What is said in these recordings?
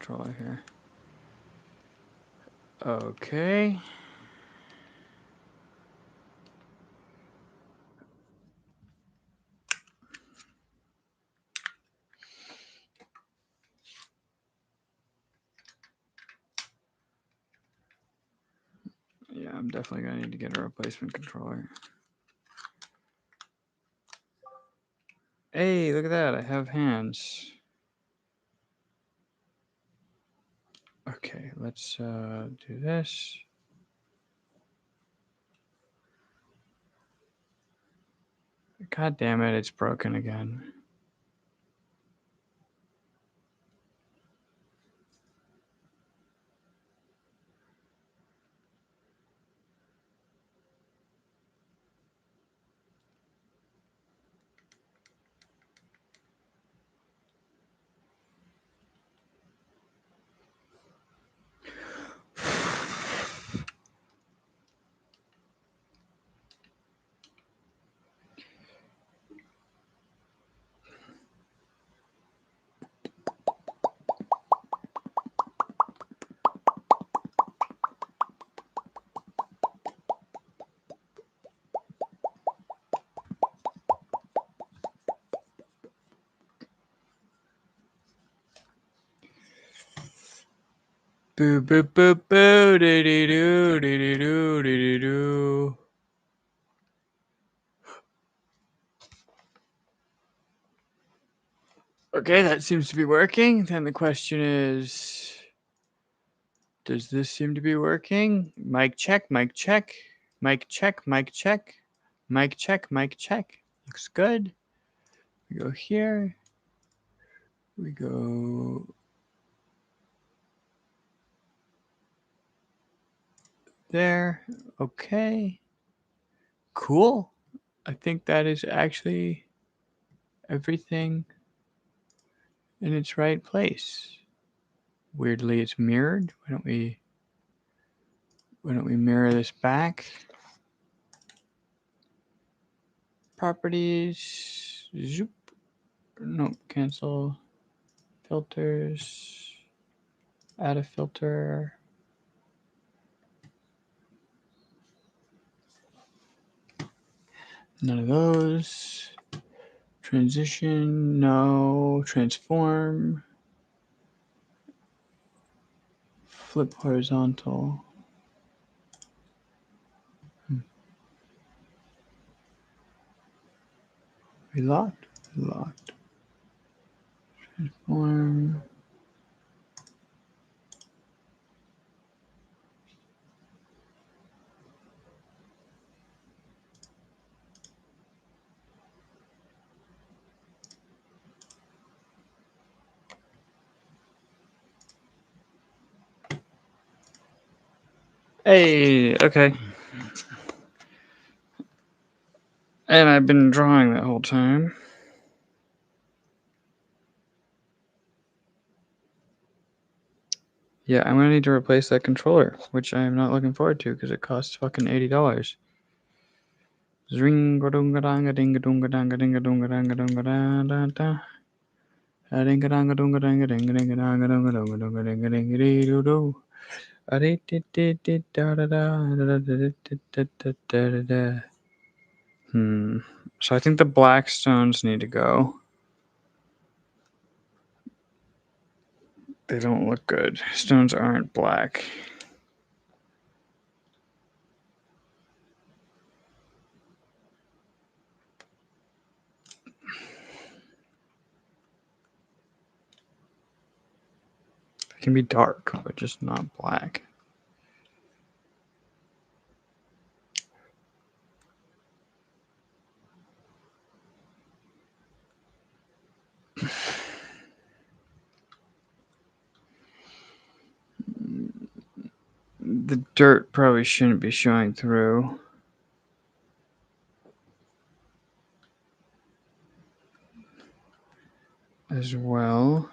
controller here. Okay. Yeah, I'm definitely gonna need to get a replacement controller. Hey, look at that, I have hands. Okay, let's do this. God damn it, it's broken again. Boo boo boo boo dee dee doo dee dee doo dee dee doo. Okay, that seems to be working. Then the question is, does this seem to be working? Mic check, mic check, mic check, mic check, mic check, mic check. Looks good. We go here. We go there. Okay. Cool. I think that is actually everything in its right place. Weirdly, it's mirrored. Why don't we mirror this back? Properties. Zoop. Nope. Cancel. Filters. Add a filter. None of those. Transition. No. Transform. Flip horizontal. Relocked. Relocked. Transform. Hey, okay. And I've been drawing that whole time. Yeah, I'm gonna need to replace that controller, which I am not looking forward to because it costs fucking $80. Zringa dunga danga dinga dunga danga dinga dunga danga dunga da da da. Dinga danga dunga danga dinga dinga danga dunga dunga dunga dinga dinga dee doo doo. Da da da da da da da. So I think the black stones need to go. They don't look good. Stones aren't black. They can be dark, but just not black. The dirt probably shouldn't be showing through. As well.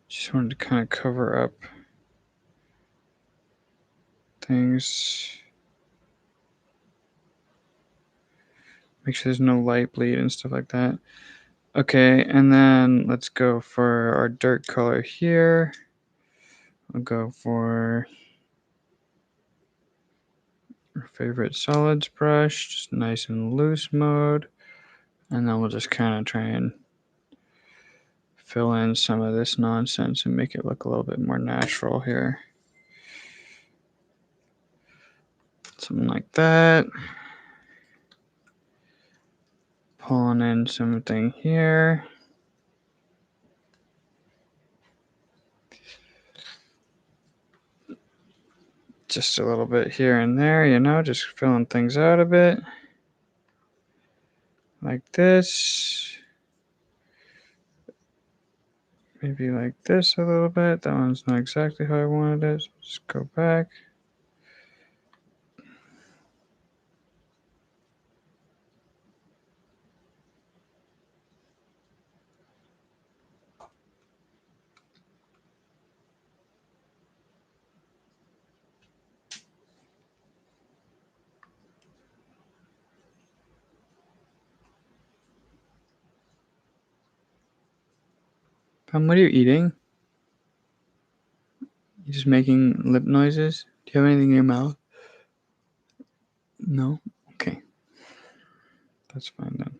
Just wanted to kind of cover up things. Make sure there's no light bleed and stuff like that. Okay, and then let's go for our dirt color here. I'll go for our favorite solids brush, just nice and loose mode. And then we'll just kind of try and fill in some of this nonsense and make it look a little bit more natural here. Something like that. Pulling in something here. Just a little bit here and there, you know, just filling things out a bit. Like this. Maybe like this a little bit. That one's not exactly how I wanted it. So just go back. What are you eating? You just making lip noises? Do you have anything in your mouth? No? Okay. That's fine then.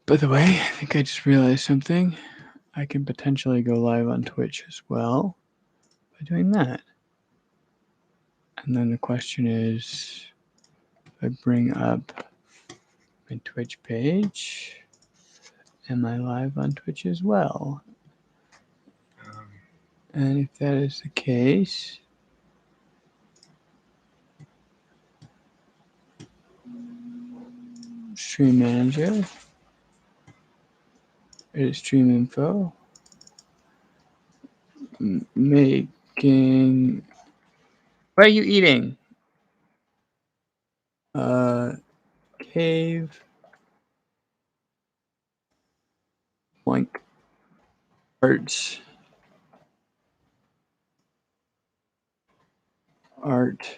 By the way, I think I just realized something. I can potentially go live on Twitch as well by doing that. And then the question is, if I bring up my Twitch page, am I live on Twitch as well? And if that is the case, stream manager, it is stream info, making, what are you eating? Cave, blank, arts, art,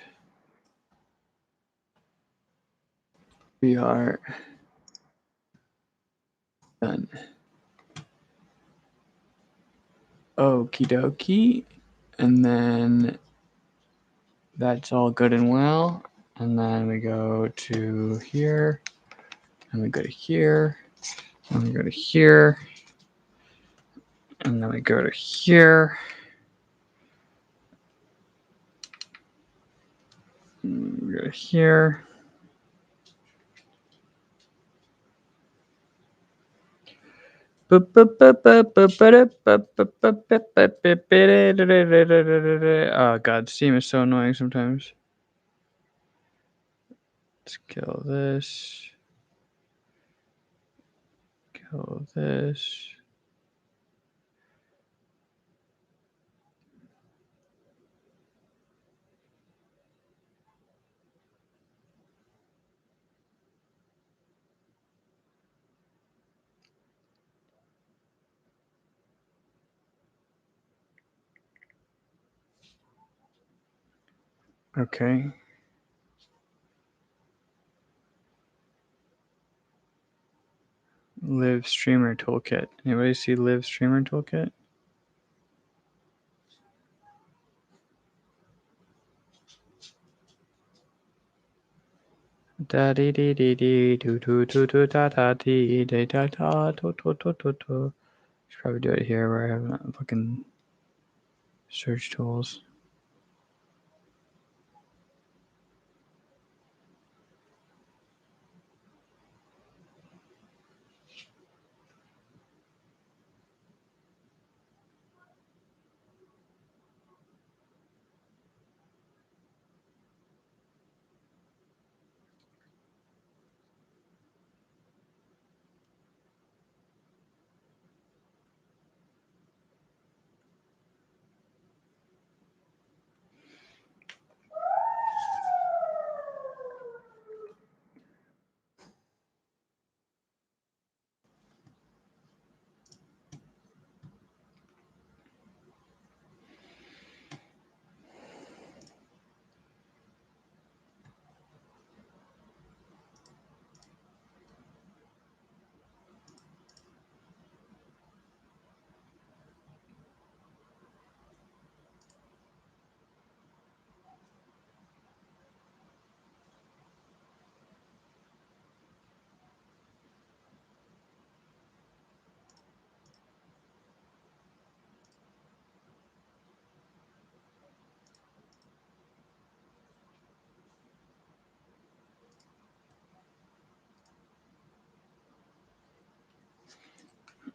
we are done. Okie dokie. And then that's all good and well. And then we go to here, and we go to here, and we go to here, and then we go to here. We go to here. Oh god, Steam is so annoying sometimes. Let's kill this. Kill this. Okay. Live Streamer Toolkit. Anybody see Live Streamer Toolkit? Da dee dee dee dee do do do do da da dee da da da do do do do do. Should probably do it here where I have fucking search tools.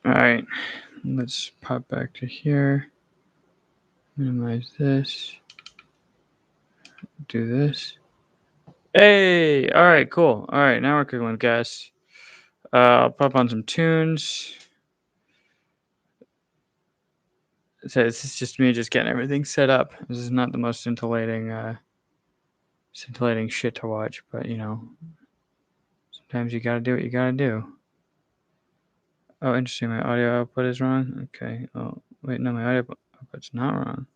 All right, let's pop back to here. Minimize this. Do this. Hey, all right, cool. All right, now we're cooking with gas. I'll pop on some tunes. So this is just me just getting everything set up. This is not the most scintillating shit to watch, but you know, sometimes you gotta do what you gotta do. Oh, interesting. My audio output is wrong. Okay. Oh, wait, no, my audio output's not wrong.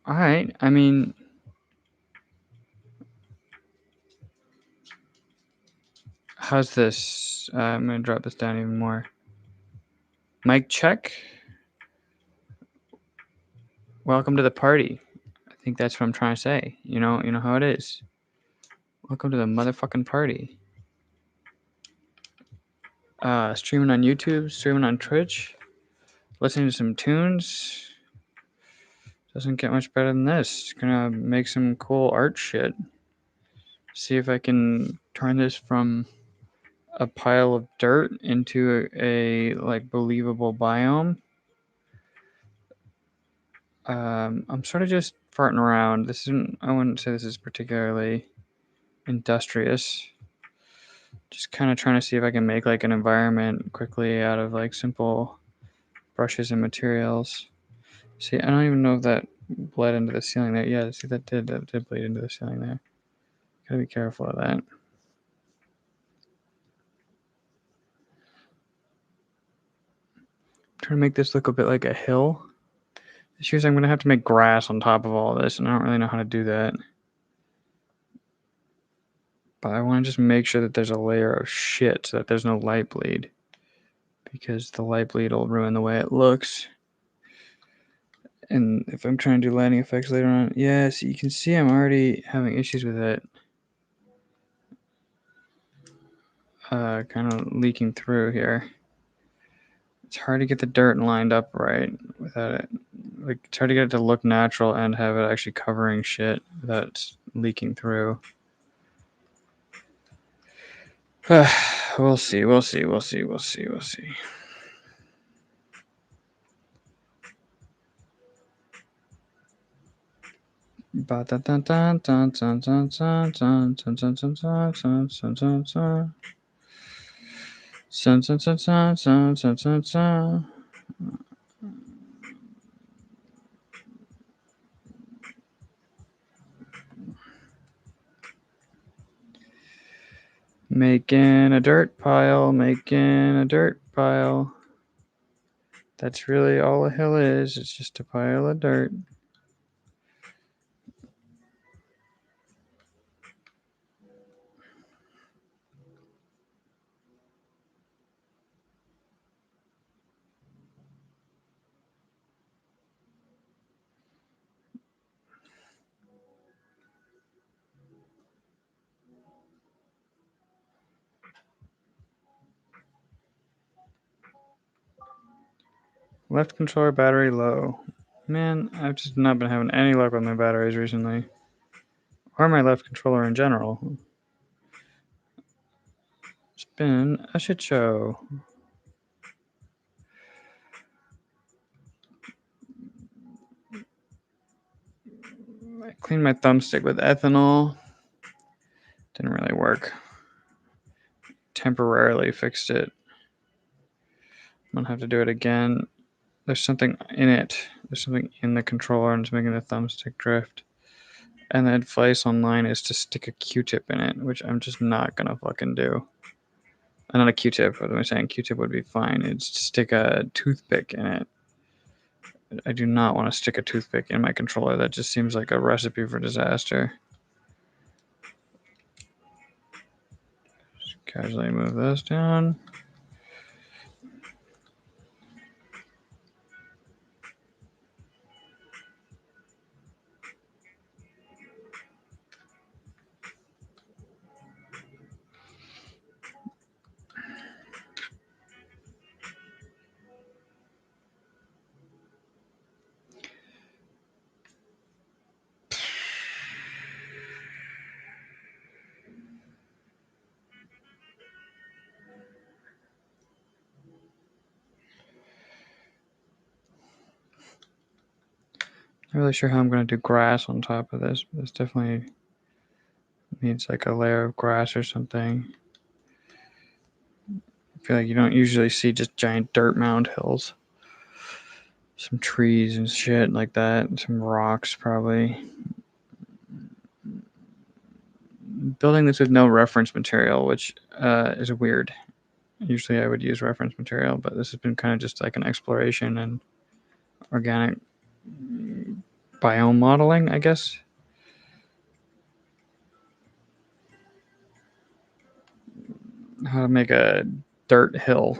All right. I mean, how's this? I'm gonna drop this down even more. Mic check. Welcome to the party. I think that's what I'm trying to say. You know how it is. Welcome to the motherfucking party. Streaming on YouTube, streaming on Twitch, listening to some tunes. Doesn't get much better than this. Gonna make some cool art shit. See if I can turn this from a pile of dirt into a like believable biome. I'm sort of just farting around. This isn't. I wouldn't say this is particularly industrious. Just kind of trying to see if I can make like an environment quickly out of like simple brushes and materials. See, I don't even know if that bled into the ceiling there. Yeah, see that did bleed into the ceiling there. Gotta be careful of that. Trying to make this look a bit like a hill. The issue is I'm gonna have to make grass on top of all this, and I don't really know how to do that. But I want to just make sure that there's a layer of shit so that there's no light bleed. Because the light bleed will ruin the way it looks. And if I'm trying to do lighting effects later on, yeah, so you can see I'm already having issues with it. Kind of leaking through here. It's hard to get the dirt lined up right without it. Like, it's hard to get it to look natural and have it actually covering shit without it leaking through. We'll see. Making a dirt pile. That's really all a hill is. It's just a pile of dirt. Left controller battery low. Man, I've just not been having any luck with my batteries recently. Or my left controller in general. It's been a shit show. I cleaned my thumbstick with ethanol. Didn't really work. Temporarily fixed it. I'm gonna have to do it again. There's something in it. There's something in the controller and it's making the thumbstick drift. And the advice online is to stick a Q-tip in it, which I'm just not gonna fucking do. Not a Q-tip. What am I saying? Q-tip would be fine. It's to stick a toothpick in it. I do not want to stick a toothpick in my controller. That just seems like a recipe for disaster. Just casually move this down. Not really sure how I'm going to do grass on top of this, but this definitely needs like a layer of grass or something. I feel like you don't usually see just giant dirt mound hills. Some trees and shit like that, and some rocks probably. Building this with no reference material, which is weird. Usually I would use reference material, but this has been kind of just like an exploration and organic biome modeling, I guess. How to make a dirt hill.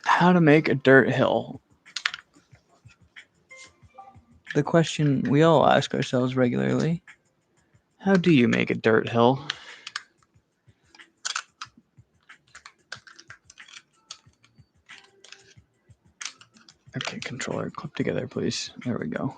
How to make a dirt hill. The question we all ask ourselves regularly. How do you make a dirt hill? Okay, controller, clip together, please. There we go.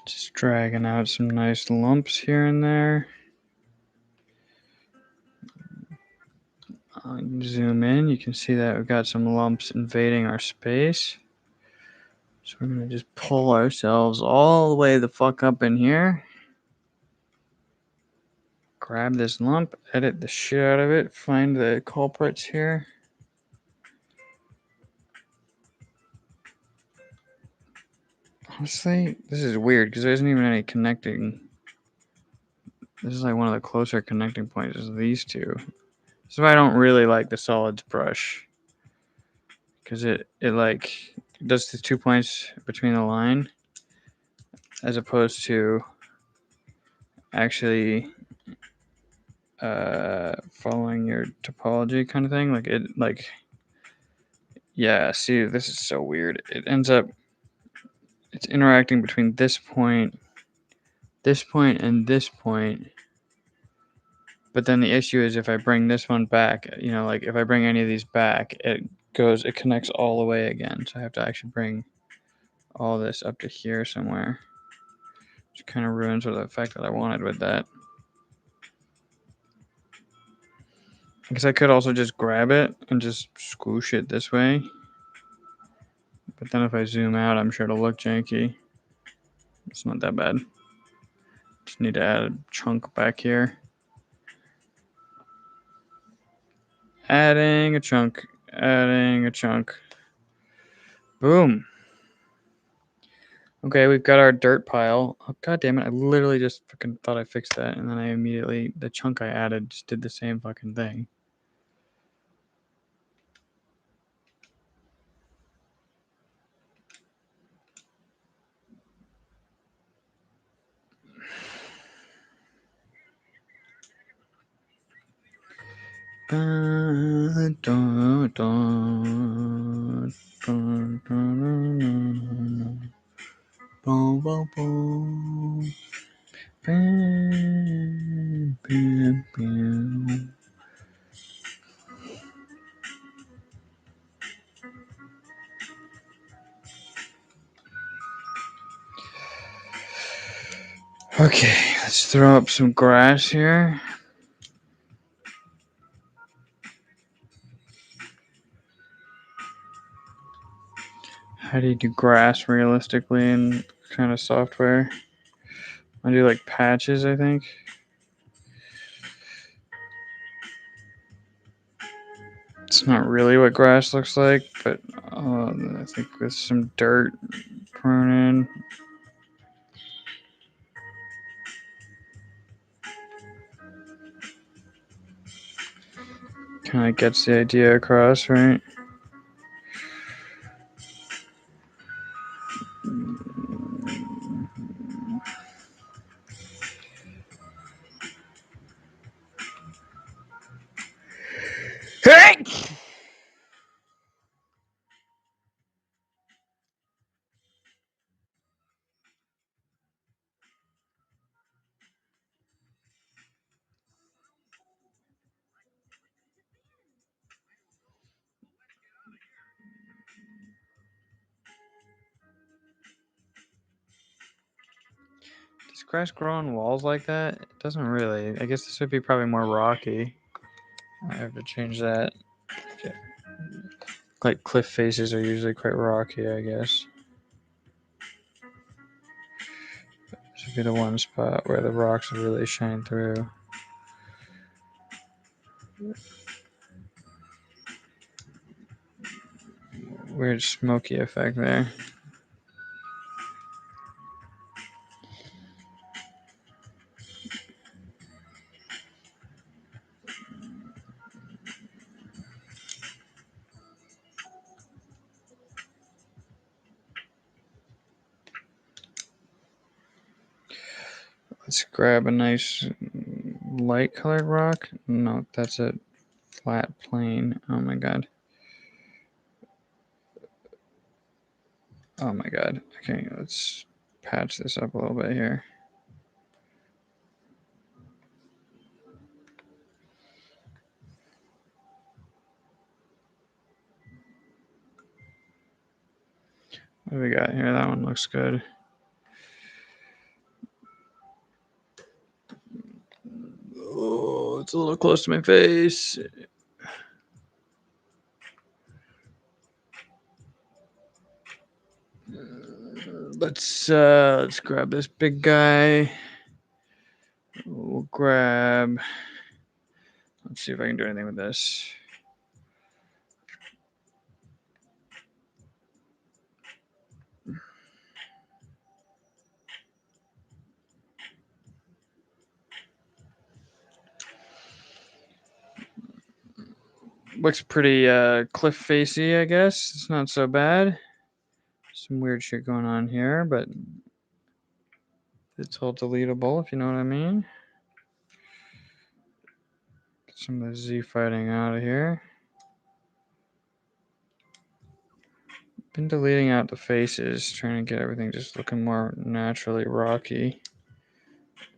Just dragging out some nice lumps here and there. Zoom in, you can see that we've got some lumps invading our space. So we're gonna just pull ourselves all the way the fuck up in here. Grab this lump, edit the shit out of it, find the culprits here. Honestly, this is weird because there isn't even any connecting. This is like one of the closer connecting points is these two. This is why I don't really like the solids brush. Because it like does the 2 points between the line as opposed to actually following your topology kind of thing. Like it like yeah, see this is so weird. It ends up it's interacting between this point, and this point. But then the issue is if I bring this one back, you know, like if I bring any of these back, it connects all the way again. So I have to actually bring all this up to here somewhere. Which kind of ruins the effect that I wanted with that. Because I could also just grab it and just squoosh it this way. But then if I zoom out, I'm sure it'll look janky. It's not that bad. Just need to add a chunk back here. Adding a chunk. Adding a chunk. Boom. Okay, we've got our dirt pile. Oh, God damn it. I literally just fucking thought I fixed that. And then I immediately, the chunk I added just did the same fucking thing. Okay, let's throw up some grass here. How do you do grass realistically in kind of software? I do like patches, I think. It's not really what grass looks like, but I think with some dirt thrown in. Kind of gets the idea across, right? Does grass grow on walls like that? It doesn't really. I guess this would be probably more rocky. I have to change that. Okay. Like cliff faces are usually quite rocky, I guess. This would be the one spot where the rocks would really shine through. Weird smoky effect there. Let's grab a nice light colored rock. No, that's a flat plane. Oh my god. Oh my god. Okay, let's patch this up a little bit here. What do we got here? That one looks good. Oh, it's a little close to my face. Let's grab this big guy. We'll grab. Let's see if I can do anything with this. Looks pretty cliff facey, I guess. It's not so bad. Some weird shit going on here, but it's all deletable, if you know what I mean. Get some of the Z fighting out of here. Been deleting out the faces, trying to get everything just looking more naturally rocky.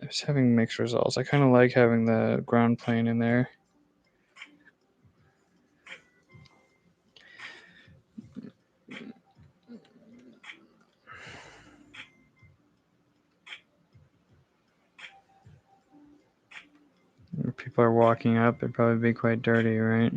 It's having mixed results. I kind of like having the ground plane in there. If people are walking up, it'd probably be quite dirty, right?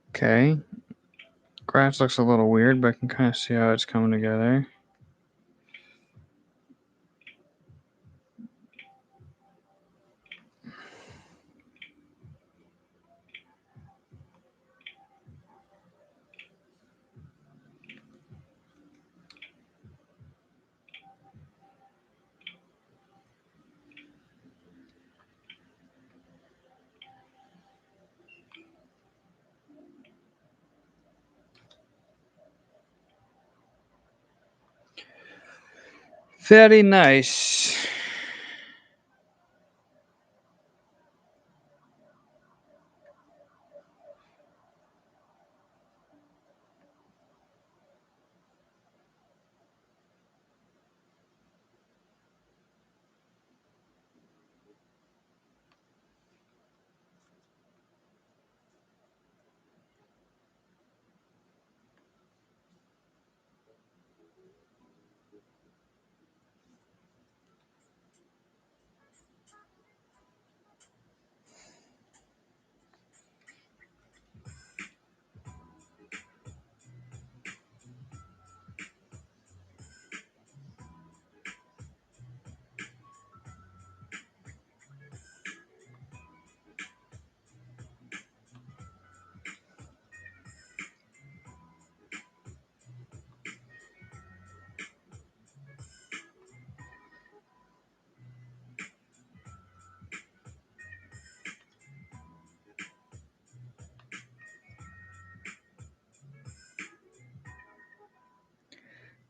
Okay. Grass looks a little weird, but I can kind of see how it's coming together. Very nice.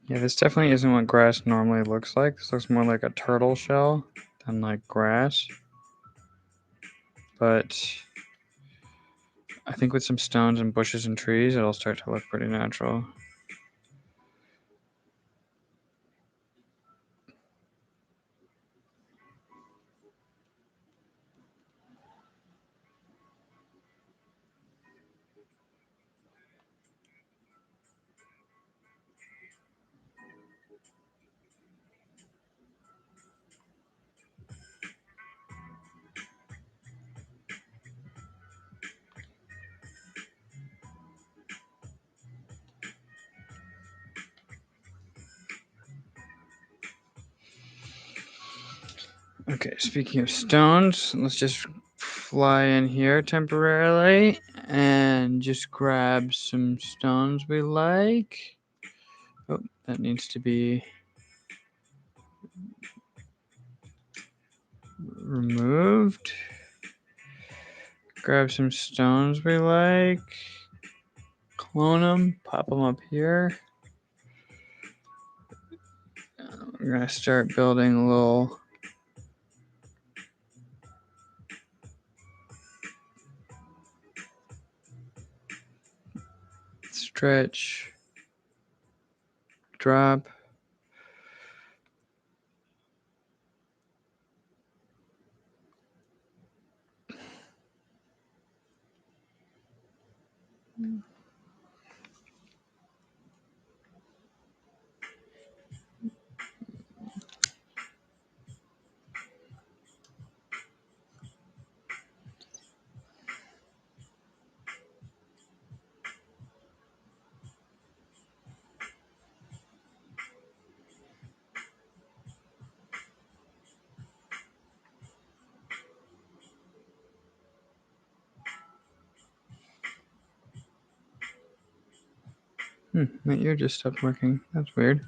Yeah, this definitely isn't what grass normally looks like. This looks more like a turtle shell than like grass. But I think with some stones and bushes and trees, it'll start to look pretty natural. Okay, speaking of stones, let's just fly in here temporarily and just grab some stones we like. Oh, that needs to be removed. Grab some stones we like. Clone them, pop them up here. We're gonna start building a little stretch, drop. My ear just stopped working. That's weird.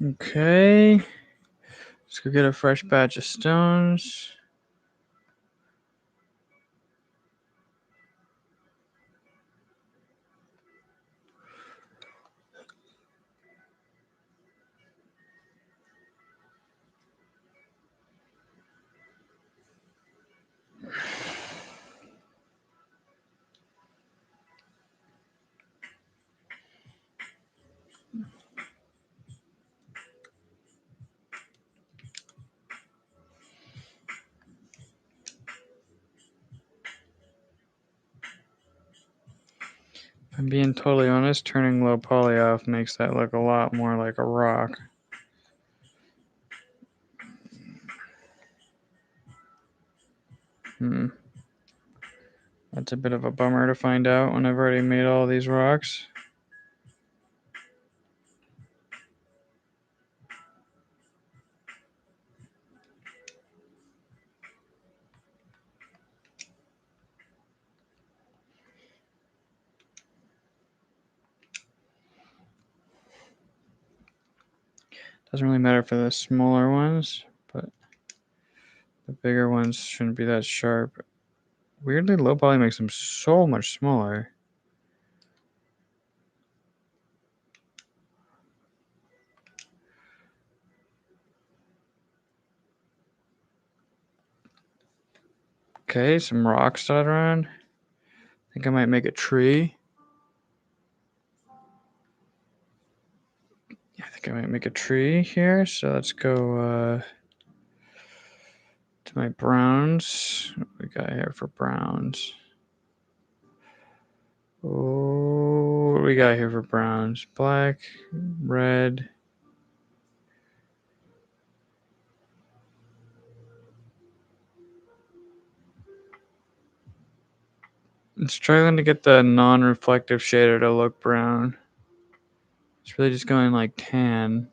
Okay. Let's go get a fresh batch of stones. If I'm being totally honest, turning low poly off makes that look a lot more like a rock. That's a bit of a bummer to find out when I've already made all these rocks. Doesn't really matter for the smaller ones, but the bigger ones shouldn't be that sharp. Weirdly, low poly makes them so much smaller. Okay, some rocks dotted around. I think I might make a tree. I think I might make a tree here. So let's go to my browns. What we got here for browns? Oh, what do we got here for browns? Black, red. I'm struggling to get the non-reflective shader to look brown. It's really just going like tan.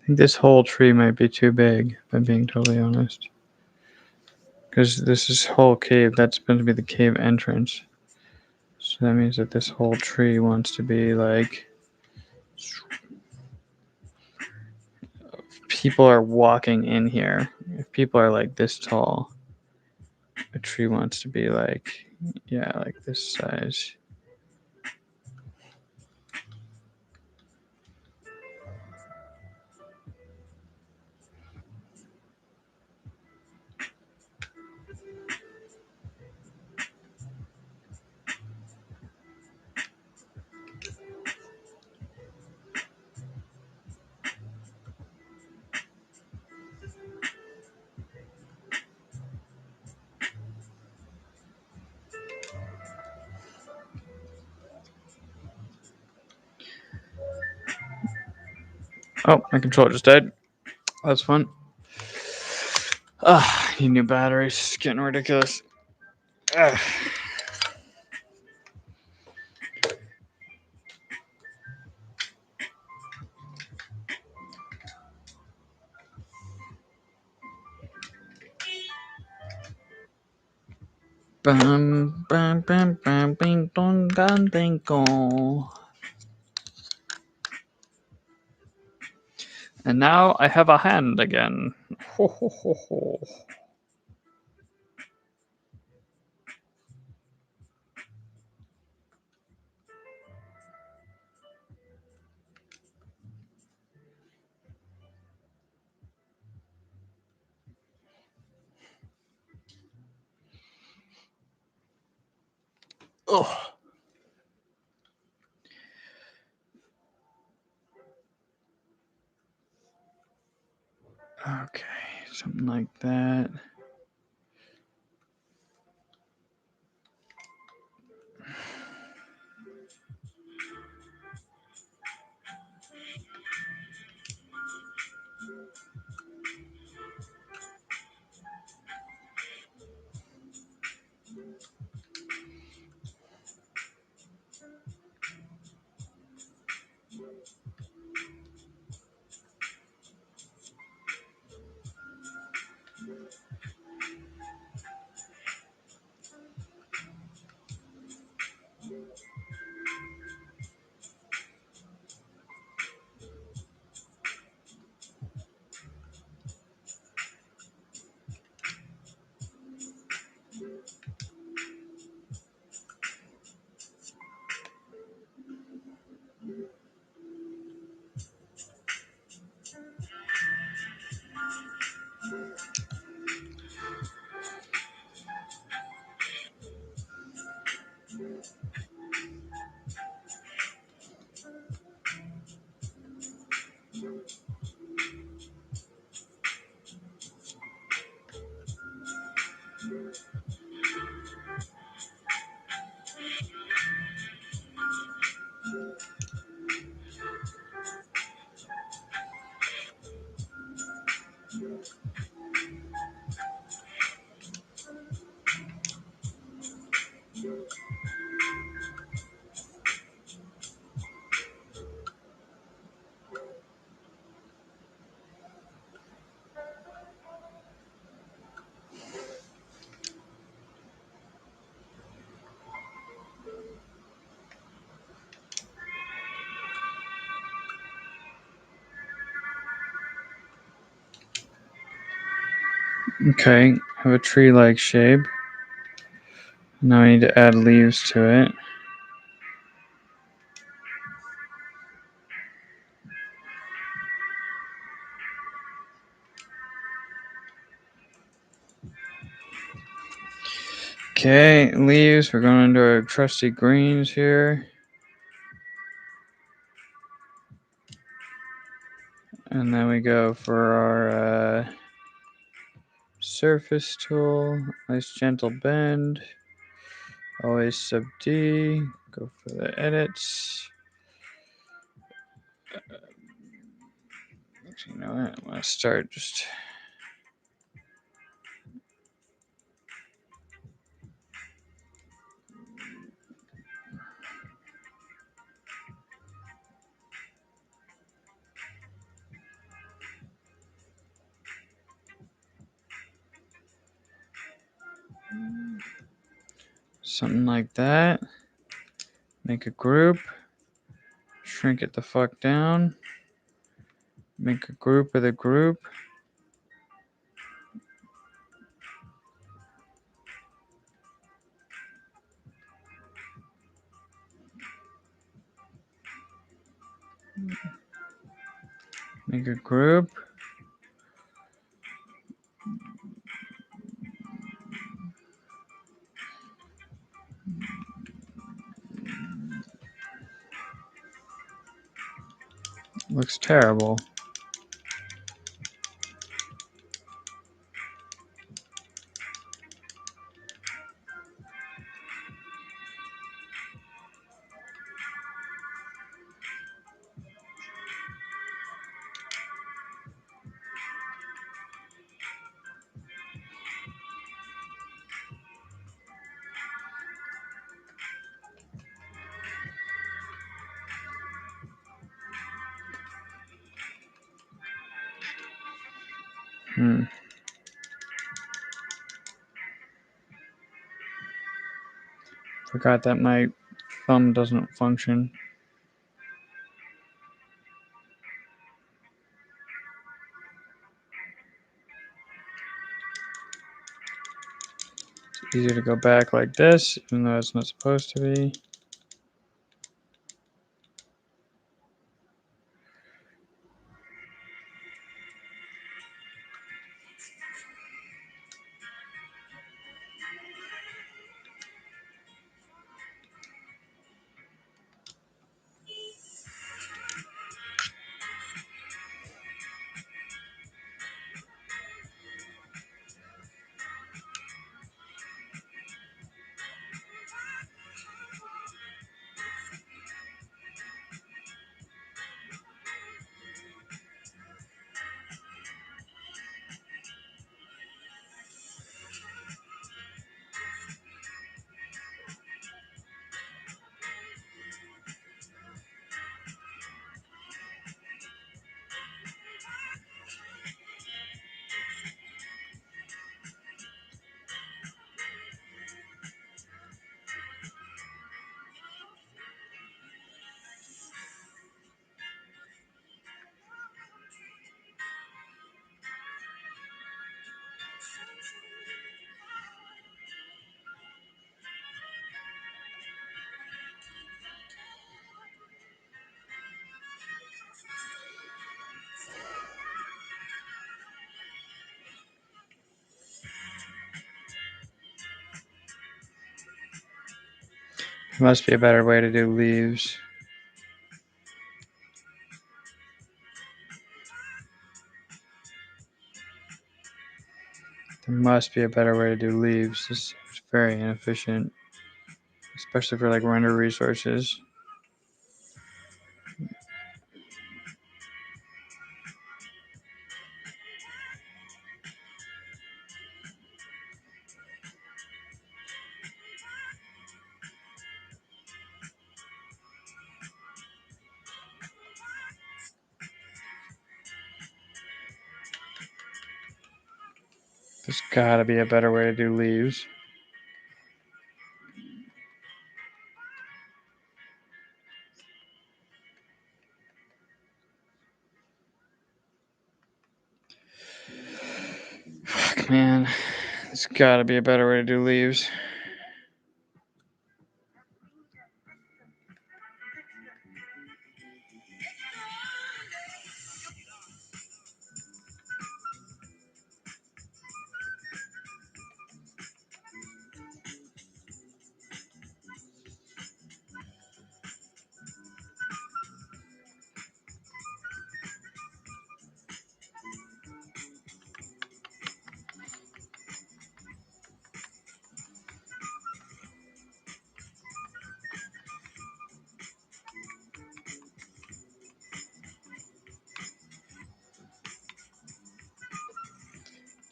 think this whole tree might be too big, if I'm being totally honest. Because this is whole cave, that's supposed to be the cave entrance. So that means that this whole tree wants to be like... People are walking in here. If people are like this tall, a tree wants to be like, yeah, like this size. Oh, my controller just died. That's fun. Need new batteries. It's getting ridiculous. Ugh. Bam, bam, bam, bam, bing, dong, dong, ding, dong. And now I have a hand again. Ho, ho, ho, ho. Oh. Okay, something like that. Okay, have a tree-like shape. Now I need to add leaves to it. Okay, leaves. We're going into our trusty greens here. And then we go for our surface tool. Nice gentle bend. Always sub D. Go for the edits. Actually, you know what? I'm going to start just... Something like that. Make a group. Shrink it the fuck down. Make a group with a group. Make a group. Looks terrible. Forgot that my thumb doesn't function. It's easier to go back like this, even though it's not supposed to be. There must be a better way to do leaves. There must be a better way to do leaves. This is very inefficient, especially for like render resources. There's gotta be a better way to do leaves. Fuck, man. There's gotta be a better way to do leaves.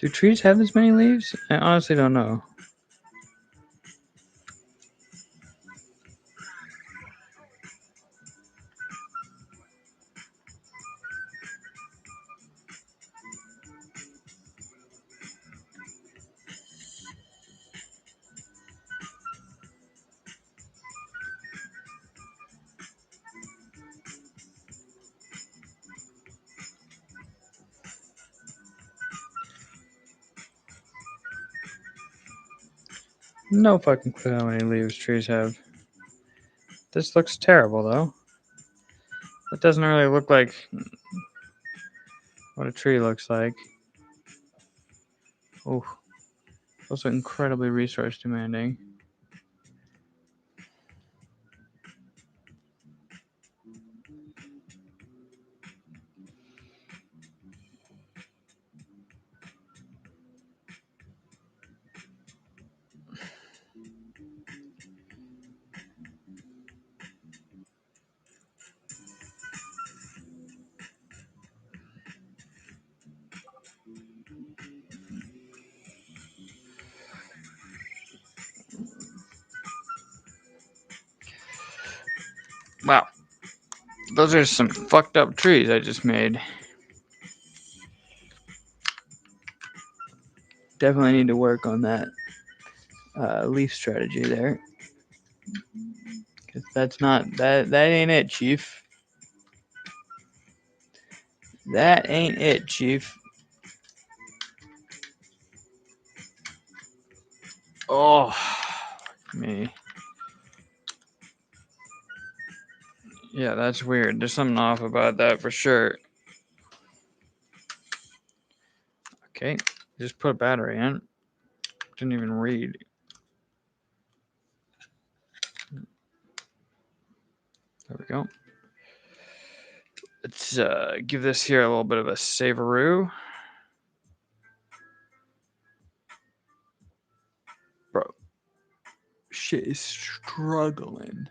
Do trees have this many leaves? I honestly don't know. No fucking clue how many leaves trees have. This looks terrible, though. It doesn't really look like what a tree looks like. Oh, also incredibly resource demanding. Wow. Those are some fucked up trees I just made. Definitely need to work on that leaf strategy there. Cause that's not that ain't it, Chief. That ain't it, Chief. Oh, me. Yeah, that's weird. There's something off about that for sure. Okay, just put a battery in. Didn't even read. There we go. Let's give this here a little bit of a savoroo. Bro, shit is struggling.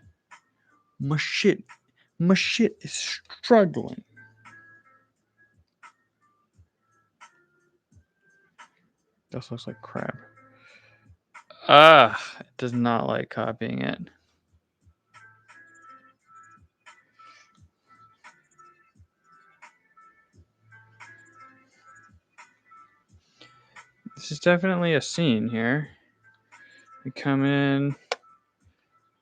My shit is struggling. This looks like crap. It does not like copying it. This is definitely a scene here. We come in.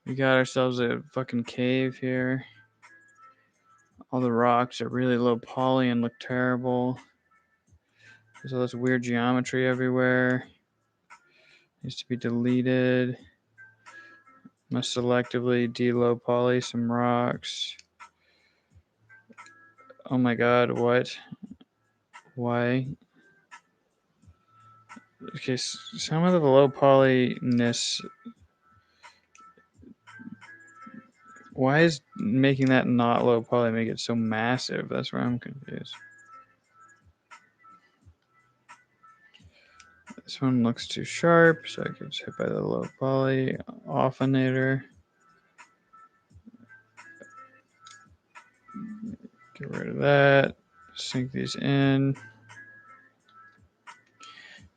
We got ourselves a fucking cave here. All the rocks are really low poly and look terrible. There's all this weird geometry everywhere. Needs to be deleted. Must selectively de-low poly some rocks. Oh my god, what? Why? Okay, some of the low polyness. Why is making that not low poly make it so massive? That's where I'm confused. This one looks too sharp, so I get hit by the low poly offinator. Get rid of that. Sink these in.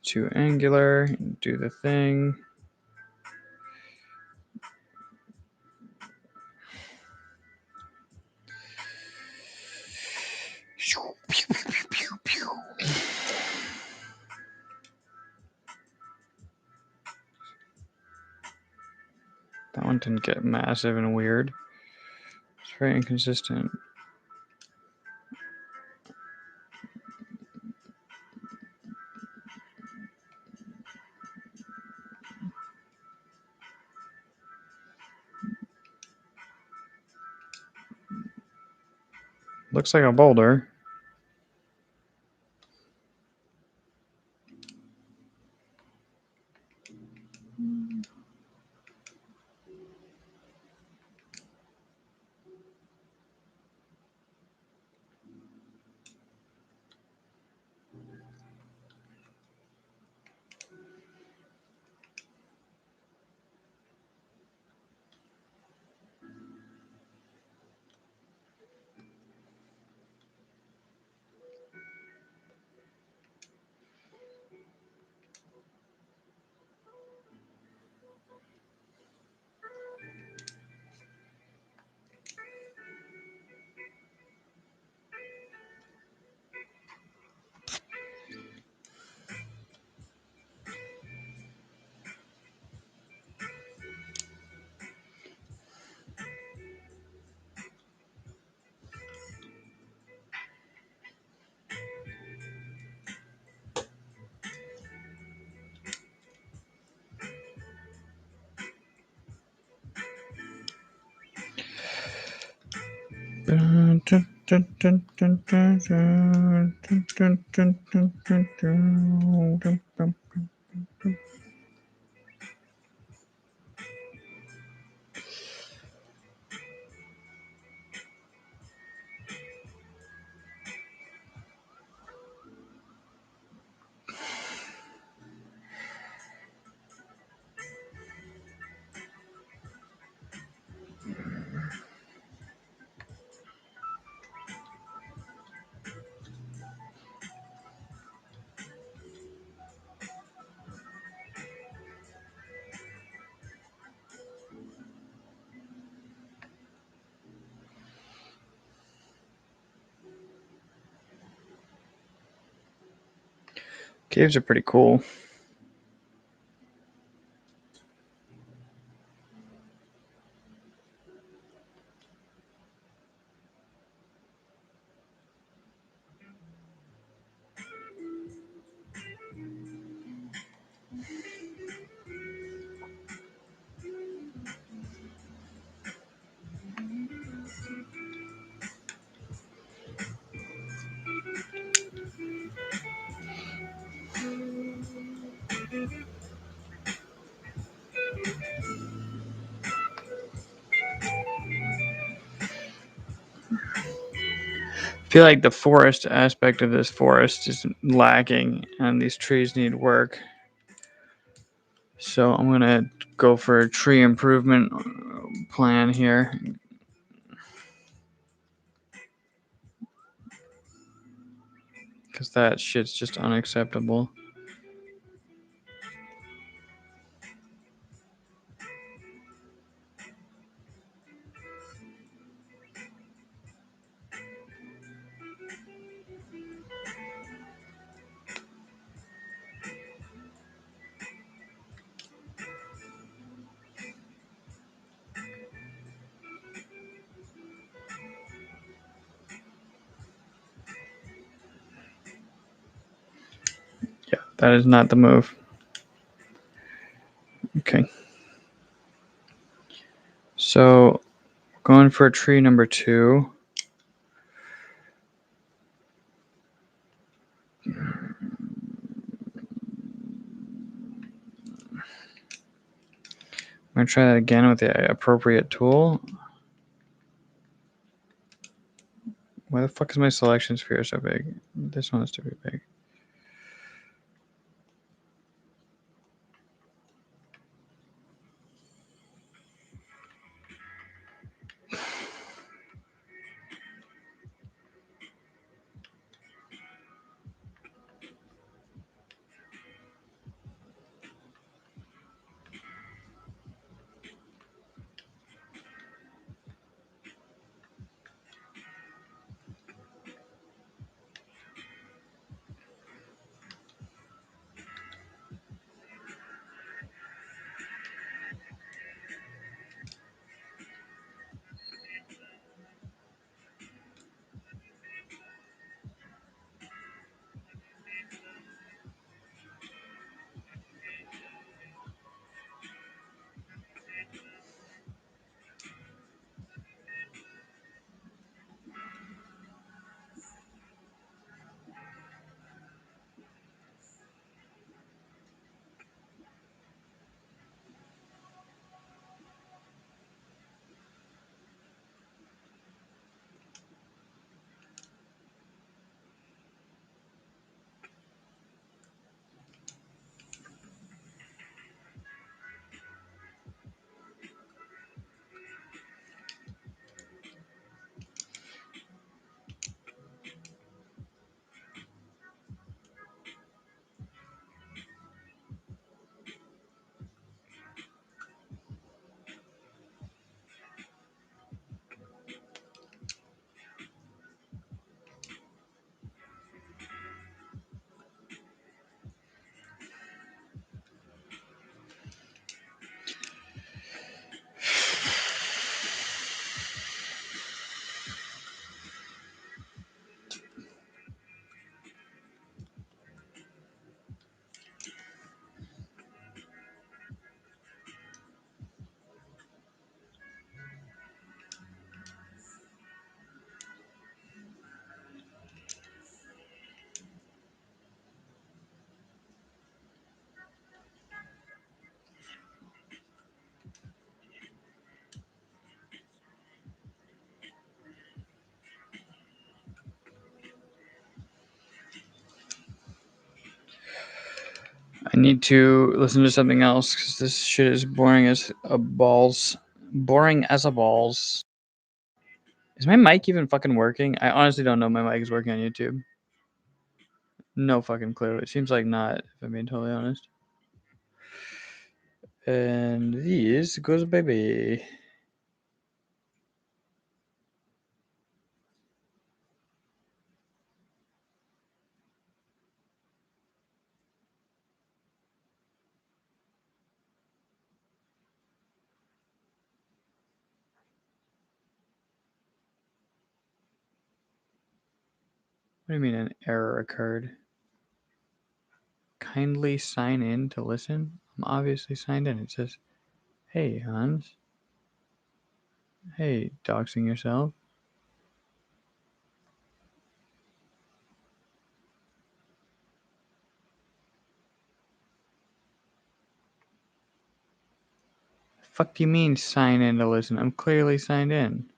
To angular. Do the thing. That one didn't get massive and weird. It's very inconsistent. Looks like a boulder. Caves are pretty cool. I feel like the forest aspect of this forest is lacking and these trees need work. So I'm gonna go for a tree improvement plan here. Because that shit's just unacceptable. Yeah, that is not the move. Okay. So going for tree number 2. I'm gonna try that again with the appropriate tool. Why the fuck is my selection sphere so big? This one is too big. need to listen to something else because this shit is boring as a balls. Boring as a balls. Is my mic even fucking working? I honestly don't know if my mic is working on YouTube. No fucking clue. It seems like not, if I'm being totally honest. And these goes baby. What do you mean an error occurred? Kindly sign in to listen? I'm obviously signed in. It says, hey, Hans. Hey, doxing yourself. The fuck do you mean sign in to listen? I'm clearly signed in.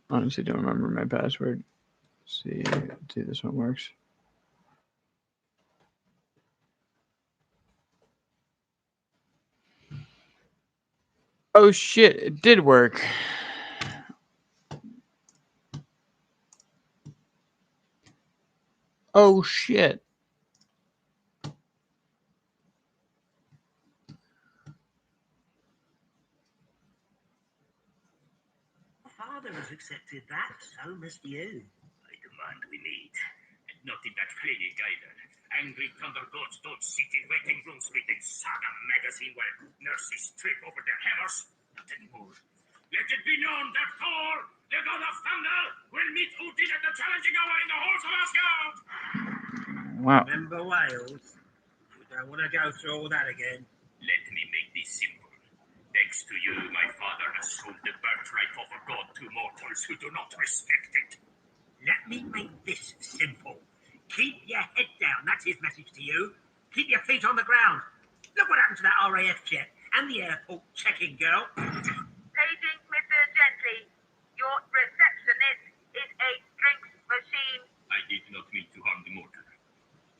Honestly, don't remember my password. Let's see if this one works. Oh shit, it did work. Oh shit. Father has accepted that, so must you. I demand we meet. And not in that flaying either. Angry thunder gods don't sit in waiting rooms reading Saga magazine while nurses trip over their hammers. Not anymore. Let it be known that Thor, the god of thunder, will meet Odin at the challenging hour in the halls of Asgard. Wow. Remember Wales? You don't want to go through all that again. Let me make this simple. Thanks to you, my father has sold the birthright of a god to mortals who do not respect it. Let me make this simple. Keep your head down. That's his message to you. Keep your feet on the ground. Look what happened to that RAF jet and the airport checking girl. Paging Mr. Gently. Your receptionist is a drinks machine. I did not mean to harm the mortal.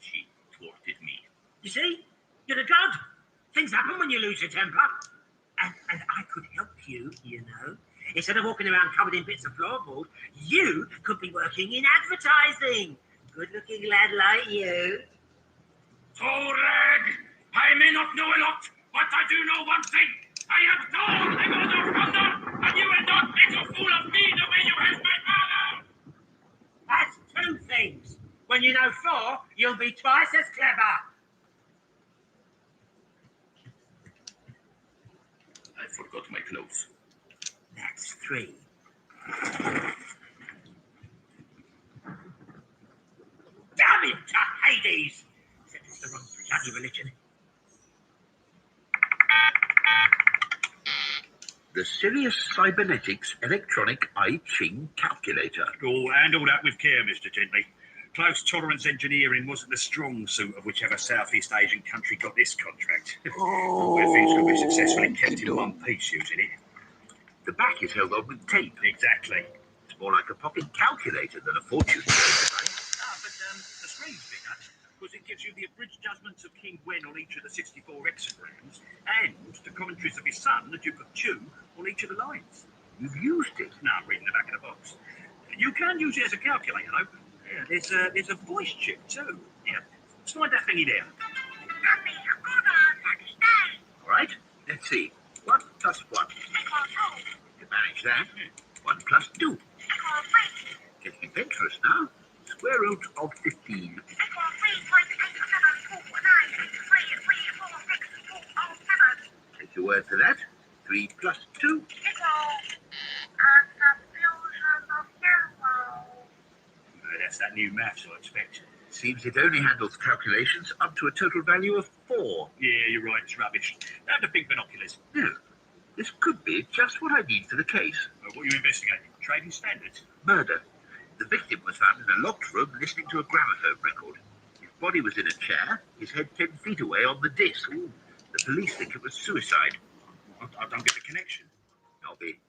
She thwarted me. You see? You're a god. Things happen when you lose your temper. And I could help you, you know. Instead of walking around covered in bits of floorboard, you could be working in advertising. Good-looking lad like you. Thorag! I may not know a lot, but I do know one thing. I am Thor, the god of thunder, and you will not make a fool of me the way you have my father! That's two things. When you know Thor, you'll be twice as clever. I forgot my clothes. That's three. Damn it to Hades! Except it's the wrong bloody religion. The Sirius Cybernetics Electronic I Ching Calculator. Oh, handle that with care, Mr. Gently. Close tolerance engineering wasn't the strong suit of whichever Southeast Asian country got this contract. Where things could be successfully kept in one piece using it. The back is held on with tape. Exactly. It's more like a pocket calculator than a fortune teller. But the screen's bigger, because it gives you the abridged judgments of King Wen on each of the 64 hexagrams, and the commentaries of his son, the Duke of Chu, on each of the lines. You've used it. No, I'm reading the back of the box. You can use it as a calculator, though. Yeah, there's a voice chip, too. Yeah, slide that thingy there. All right, let's see. 1 plus 1. You manage that. 1 plus 2. Getting adventurous now. Square root of 15. Take your word for that. 3 plus 2. That's that new maths, I expect. seems it only handles calculations up to a total value of 4. Yeah, you're right, it's rubbish. Have the big binoculars. No, this could be just what I need for the case. What are you investigating? Trading standards? Murder. The victim was found in a locked room listening to a gramophone record. His body was in a chair, his head 10 feet away on the disc. The police think it was suicide. I don't get the connection. Nobby,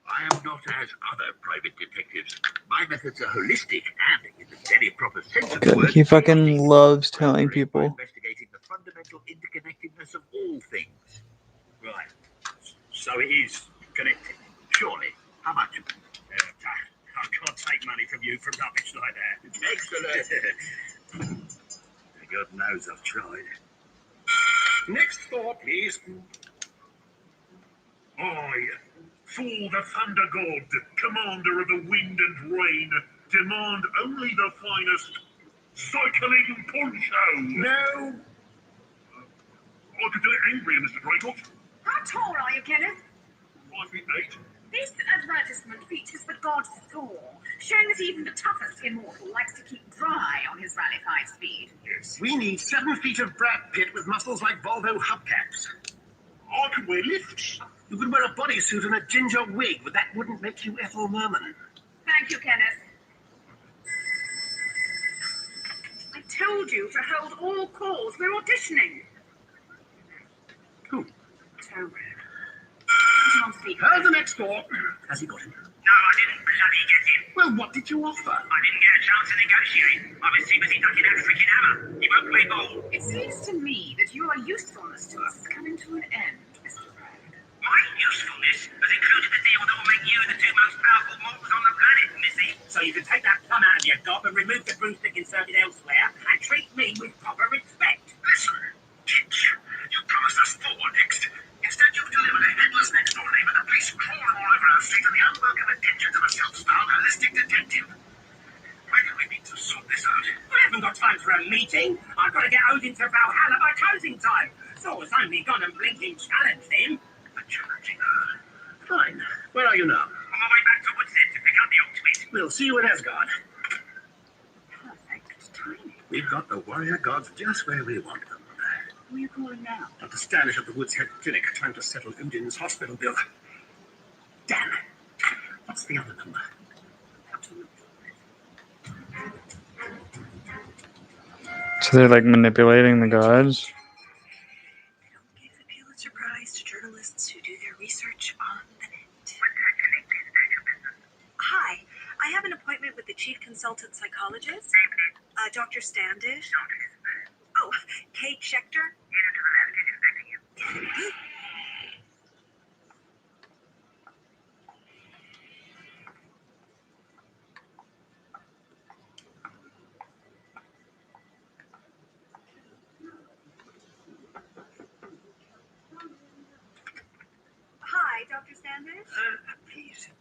I am not as other private detectives. My methods are holistic and, in the very proper sense of the Good. word, He fucking chaotic. loves I telling operate by people. investigating the fundamental interconnectedness of all things. Right. So it is connected. Surely. How much? I can't take money from you for rubbish like that. Excellent. God knows I've tried. Next thought, please. I, Thor the Thunder God, commander of the wind and rain, demand only the finest cycling poncho. No. I could do it angrier, Mr. Draycott. How tall are you, Kenneth? 5'8". This advertisement features the god Thor, showing that even the toughest immortal likes to keep dry on his rallyfied speed. Yes. We need 7 feet of Brad Pitt with muscles like Volvo hubcaps. I can wear lifts. You could wear a bodysuit and a ginger wig, but that wouldn't make you Ethel Merman. Thank you, Kenneth. I told you to hold all calls. We're auditioning. Who? So, put him on speaker. How's the next door? Has he got him? No, I didn't bloody get him. Well, what did you offer? I didn't get a chance to negotiate. I was too busy ducking that freaking hammer. He won't play ball. It seems to me that your usefulness to us is coming to an end, Mr. Bragg. My usefulness has included the deal that will make you the 2 most powerful mortals on the planet, Missy. So you can take that plum out of your gob and remove the broomstick inserted elsewhere and treat me with proper respect. Listen, Kitch, you promised us 4 next. Instead, you've delivered a headless next-door neighbor, the police crawling all over our street, and the unwelcome attention to a self-styled holistic detective. When do we need to sort this out? I haven't got time for a meeting. I've got to get Odin to Valhalla by closing time. Thor's only gone and blinking challenged him. But challenging her. Fine. Where are you now? On my way back to Woodshead to pick up the ultimate. We'll see you at Asgard. Perfect timing. We've got the warrior gods just where we want them. Who are you calling now? Dr. Standish at the Woodshead Clinic, trying to settle Odin's hospital bill. Damn. What's the other number? So they're like manipulating the gods. They don't give the Pulitzer Prize to journalists who do their research on the net. Hi, I have an appointment with the chief consultant psychologist, Dr. Standish. Oh, Kate Schechter. Hi, Dr. Standish. Please sit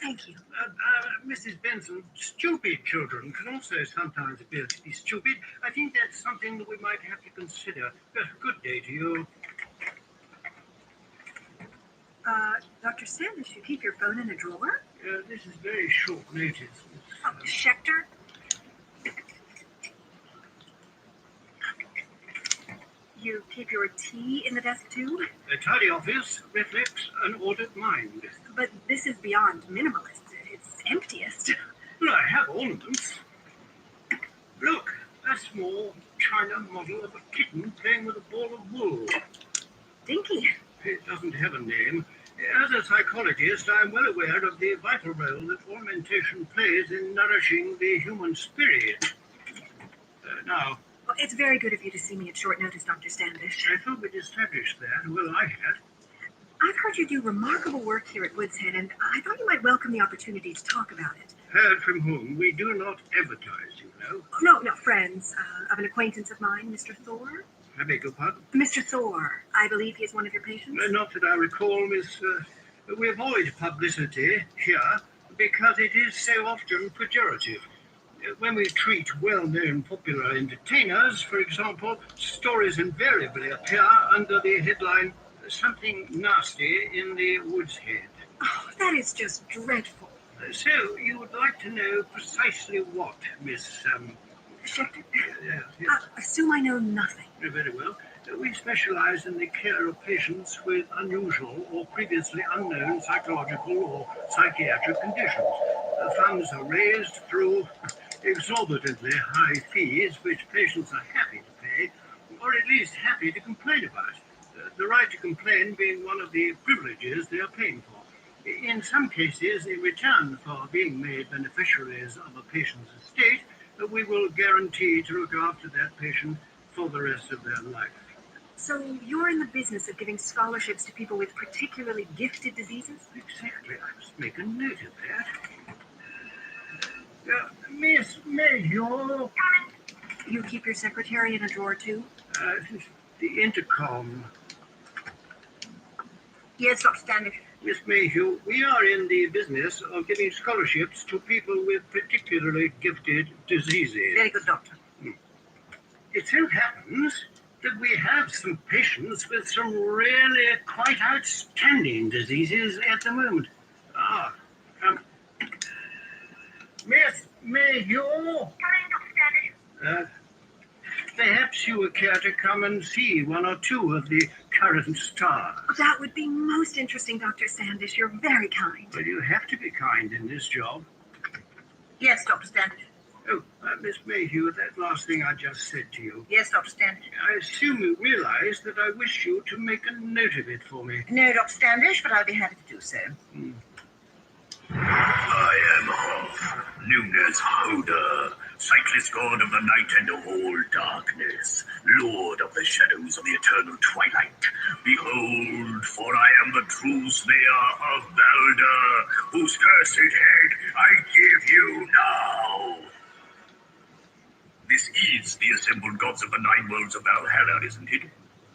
Thank you. down. Mrs. Benson, stupid children can also sometimes appear to be stupid. I think that's something that we might have to consider. Good day to you. Dr. Standish, you keep your phone in a drawer? This is very short notice. Oh, Schechter? You keep your tea in the desk too? A tidy office reflects an ordered mind. But this is beyond minimalist. It's emptiest. Well, I have ornaments. Look, a small china model of a kitten playing with a ball of wool. Dinky. It doesn't have a name. As a psychologist, I'm well aware of the vital role that ornamentation plays in nourishing the human spirit. Now, Well, it's very good of you to see me at short notice, Dr. Standish. I thought we'd established that. Well, I had. I've heard you do remarkable work here at Woodshead, and I thought you might welcome the opportunity to talk about it. Heard from whom? We do not advertise, you know. No, friends. Of an acquaintance of mine, Mr. Thor. I beg your pardon? Mr. Thor. I believe he is one of your patients. Not that I recall, Miss. We avoid publicity here because it is so often pejorative. When we treat well-known popular entertainers, for example, stories invariably appear under the headline, "Something Nasty in the Woodshead." Oh, that is just dreadful. So, you would like to know precisely what, Miss, Shepton? Yes. Assume I know nothing. Very well. We specialize in the care of patients with unusual or previously unknown psychological or psychiatric conditions. Funds are raised through exorbitantly high fees, which patients are happy to pay, or at least happy to complain about. The right to complain being one of the privileges they are paying for. In some cases, in return for being made beneficiaries of a patient's estate, we will guarantee to look after that patient for the rest of their life. So you're in the business of giving scholarships to people with particularly gifted diseases? Exactly. I must make a note of that. Miss Mayhew. You keep your secretary in a drawer too? The intercom. Yes, Dr. Standish. Miss Mayhew, we are in the business of giving scholarships to people with particularly gifted diseases. Very good, doctor. It so happens that we have some patients with some really quite outstanding diseases at the moment. Miss Mayhew? Perhaps you would care to come and see one or two of the current stars. That would be most interesting, Dr. Standish. You're very kind. Well, you have to be kind in this job. Yes, Dr. Standish. Oh, Miss Mayhew, that last thing I just said to you. Yes, Dr. Standish. I assume you realize that I wish you to make a note of it for me. No, Dr. Standish, but I'll be happy to do so. I am Hoff, Nunes Hoda, cyclist god of the night and of all darkness, lord of the shadows of the eternal twilight. Behold, for I am the true slayer of Balder, whose cursed head I give you now. This is the assembled gods of the nine worlds of Valhalla, isn't it?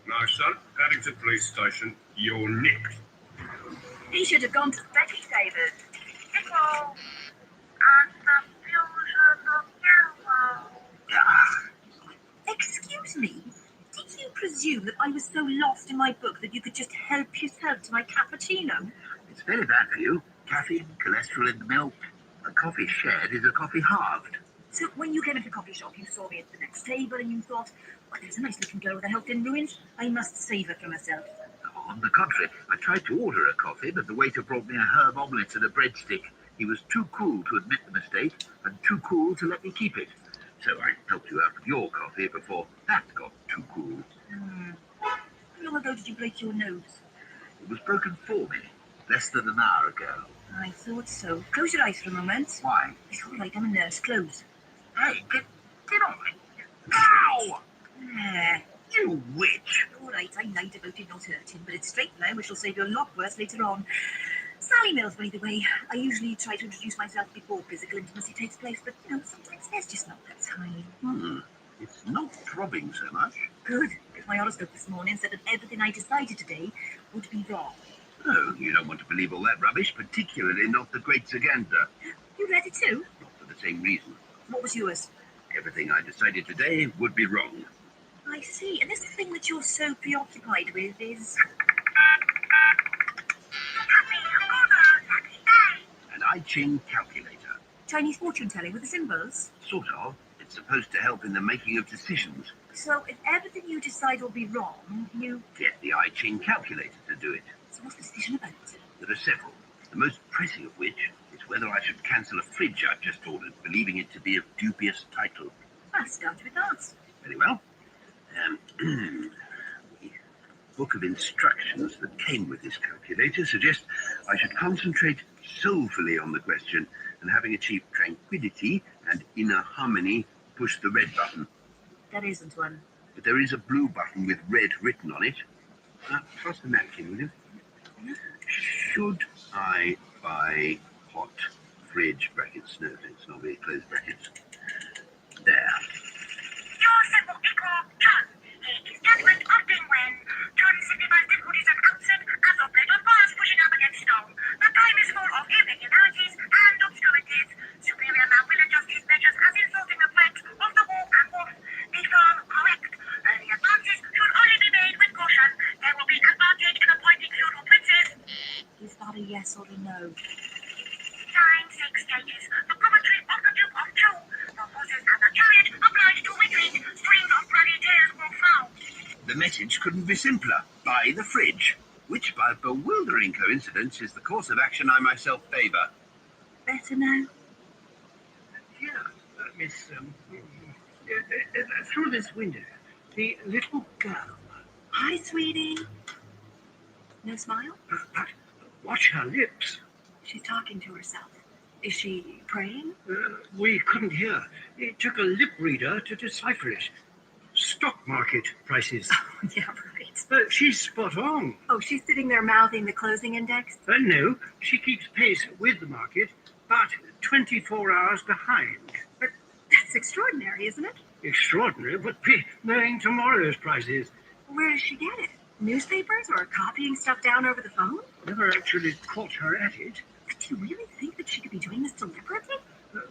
No, son. Paddington Police Station. You're nicked. He should have gone to Becky David. Excuse me, did you presume that I was so lost in my book that you could just help yourself to my cappuccino? It's very bad for you. Caffeine, cholesterol in the milk. A coffee shared is a coffee halved. So when you came into the coffee shop, you saw me at the next table and you thought, well, there's a nice looking girl with her health in ruins. I must save her for myself. On the contrary, I tried to order a coffee, but the waiter brought me a herb omelette and a breadstick. He was too cool to admit the mistake and too cool to let me keep it. So I helped you out with your coffee before that got too cool. How long ago did you break your nose? It was broken for me, less than an hour ago. I thought so. Close your eyes for a moment. Why? It's all right, I'm a nurse. Close. Hey, get on me. Ow! There. You witch! All right, I lied about it not hurting, but it's straight now, which will save you a lot worse later on. Sally Mills, by the way. I usually try to introduce myself before physical intimacy takes place, but, sometimes there's just not that time. It's not throbbing so much. Good, because my horoscope this morning said that everything I decided today would be wrong. No, you don't want to believe all that rubbish, particularly not the Great Saganda. You read it too? Not for the same reason. What was yours? Everything I decided today would be wrong. I see. And this thing that you're so preoccupied with is... An I Ching calculator. Chinese fortune telling with the symbols? Sort of. It's supposed to help in the making of decisions. So if everything you decide will be wrong, you... Get the I Ching calculator to do it. So what's the decision about? There are several. The most pressing of which is whether I should cancel a fridge I've just ordered, believing it to be of dubious title. I'll start with that. Very well. The book of instructions that came with this calculator suggests I should concentrate soulfully on the question, and having achieved tranquility and inner harmony, push the red button. There isn't one. But there is a blue button with red written on it. Pass the napkin, will you? Should I buy hot fridge brackets? No, it's not very close brackets. There. Your simple equal John. His judgment often when John simplifies difficulties and upset as of late on bars pushing up against stone. The time is full of irregularities and obscurities. Superior man will adjust his measures as insulting the threat of the wolf and wolf. Be firm, correct. Early advances should only be made with caution. There will be advantage in appointing feudal princes. Is that a yes or a no? Sign 6 stages. The commentary of the Duke of Chu. The horses and the chariot apply The message couldn't be simpler. Buy the fridge. Which, by a bewildering coincidence, is the course of action I myself favour. Better now? Here, Miss... through this window, the little girl. Hi, sweetie. No smile? But watch her lips. She's talking to herself. Is she praying? We couldn't hear. It took a lip reader to decipher it. Stock market prices. Yeah, right. She's spot on. Oh, she's sitting there mouthing the closing index? No, she keeps pace with the market, but 24 hours behind. But that's extraordinary, isn't it? Extraordinary, but knowing tomorrow's prices. Where does she get it? Newspapers or copying stuff down over the phone? Never actually caught her at it. But do you really think that she could be doing this deliberately?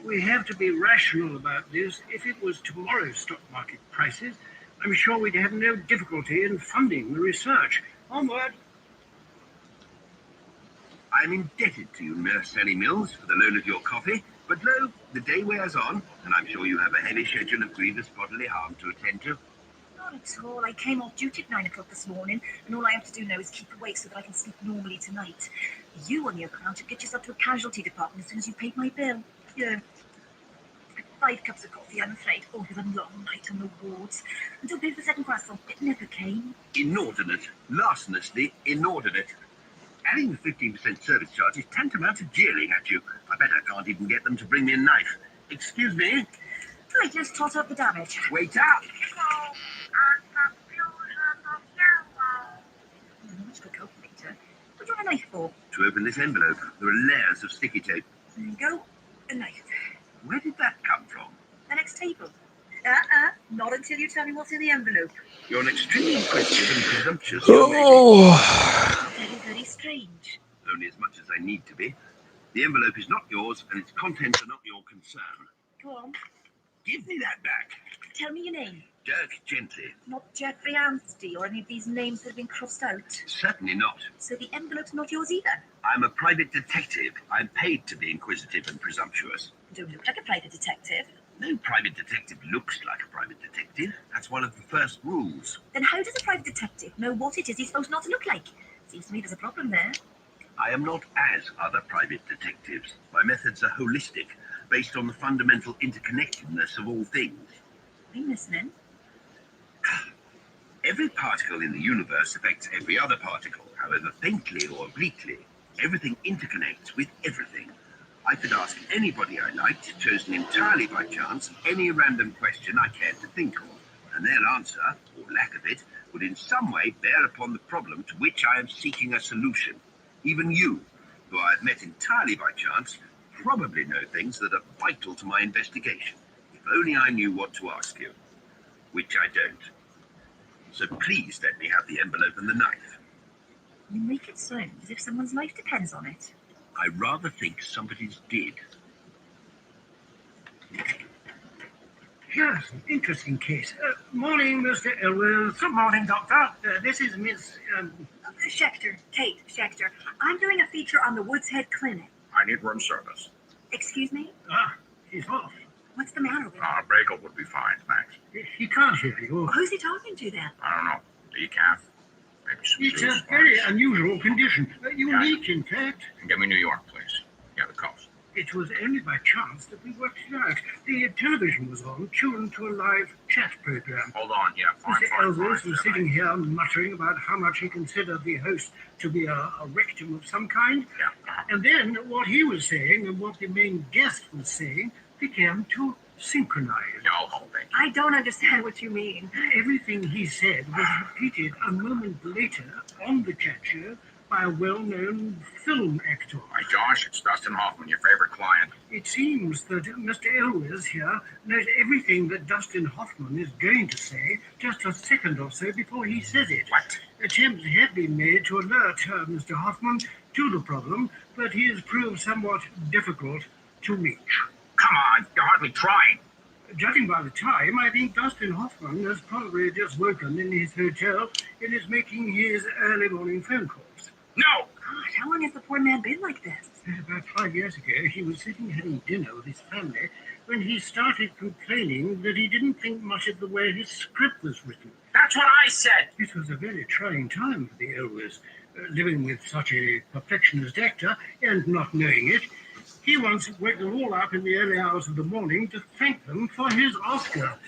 We have to be rational about this. If it was tomorrow's stock market prices, I'm sure we'd have no difficulty in funding the research. Onward. I'm indebted to you, Nurse Sally Mills, for the loan of your coffee. But lo, the day wears on, and I'm sure you have a heavy schedule of grievous bodily harm to attend to. Not at all. I came off duty at 9 o'clock this morning, and all I have to do now is keep awake so that I can sleep normally tonight. You, on the other hand, should get yourself to a casualty department as soon as you paid my bill. Yeah. 5 cups of coffee, I'm afraid, over the long night on the wards. And don't pay for the second croissant. It never came. Inordinate. Larcenously inordinate. Adding the 15% service charge is tantamount to jeering at you. I bet I can't even get them to bring me a knife. Excuse me? Right, let's tot up the damage. Wait up! Much for coke, Peter. What do you want a knife for? To open this envelope, there are layers of sticky tape. There you go. A knife. Where did that come from? The next table. Not until you tell me what's in the envelope. You're an extremely inquisitive and presumptuous young lady. Oh, Very, very strange. Only as much as I need to be. The envelope is not yours, and its contents are not your concern. Go on. Give me that back. Tell me your name. Dirk Gently. Not Jeffrey Anstey or any of these names that have been crossed out. Certainly not. So the envelope's not yours either. I'm a private detective. I'm paid to be inquisitive and presumptuous. You don't look like a private detective. No private detective looks like a private detective. That's one of the first rules. Then how does a private detective know what it is he's supposed not to look like? Seems to me there's a problem there. I am not as other private detectives. My methods are holistic, based on the fundamental interconnectedness of all things. I'm listening. Every particle in the universe affects every other particle, however faintly or obliquely. Everything interconnects with everything. I could ask anybody I liked, chosen entirely by chance, any random question I cared to think of, and their answer, or lack of it, would in some way bear upon the problem to which I am seeking a solution. Even you, who I have met entirely by chance, probably know things that are vital to my investigation. If only I knew what to ask you, which I don't. So please let me have the envelope and the knife. You make it sound as if someone's life depends on it. I rather think somebody's did. Yes, an interesting case. Morning, Mr. Elwell. Good morning, Doctor. This is Miss... Schechter, Kate Schechter. I'm doing a feature on the Woods Head Clinic. I need room service. Excuse me? He's off. What's the matter with him? A bagel would be fine, thanks. He can't hear you. Who's he talking to then? I don't know. Decaf? Maybe some It's juice. a very unusual condition. Unique, in fact. And give me New York, please. Yeah, the coast. It was only by chance that we worked it out. The television was on, tuned to a live chat program. Hold on, yeah, fine, Mr. fine, Elvis fine. was sitting here muttering about how much he considered the host to be a rectum of some kind. Yeah. And then what he was saying and what the main guest was saying began to synchronize. No, hold it. I don't understand what you mean. Everything he said was repeated a moment later on the chat show by a well-known film actor. My Josh, it's Dustin Hoffman, your favorite client. It seems that Mr. Elwes here knows everything that Dustin Hoffman is going to say just a second or so before he says it. What? Attempts have been made to alert Mr. Hoffman to the problem, but he has proved somewhat difficult to reach. Come on, you're hardly trying. Judging by the time, I think Dustin Hoffman has probably just woken in his hotel and is making his early morning phone calls. No! God, how long has the poor man been like this? About 5 years ago, he was sitting having dinner with his family when he started complaining that he didn't think much of the way his script was written. That's what I said. It was a very trying time for the Elwes, living with such a perfectionist actor and not knowing it. He once waked them all up in the early hours of the morning to thank them for his Oscar.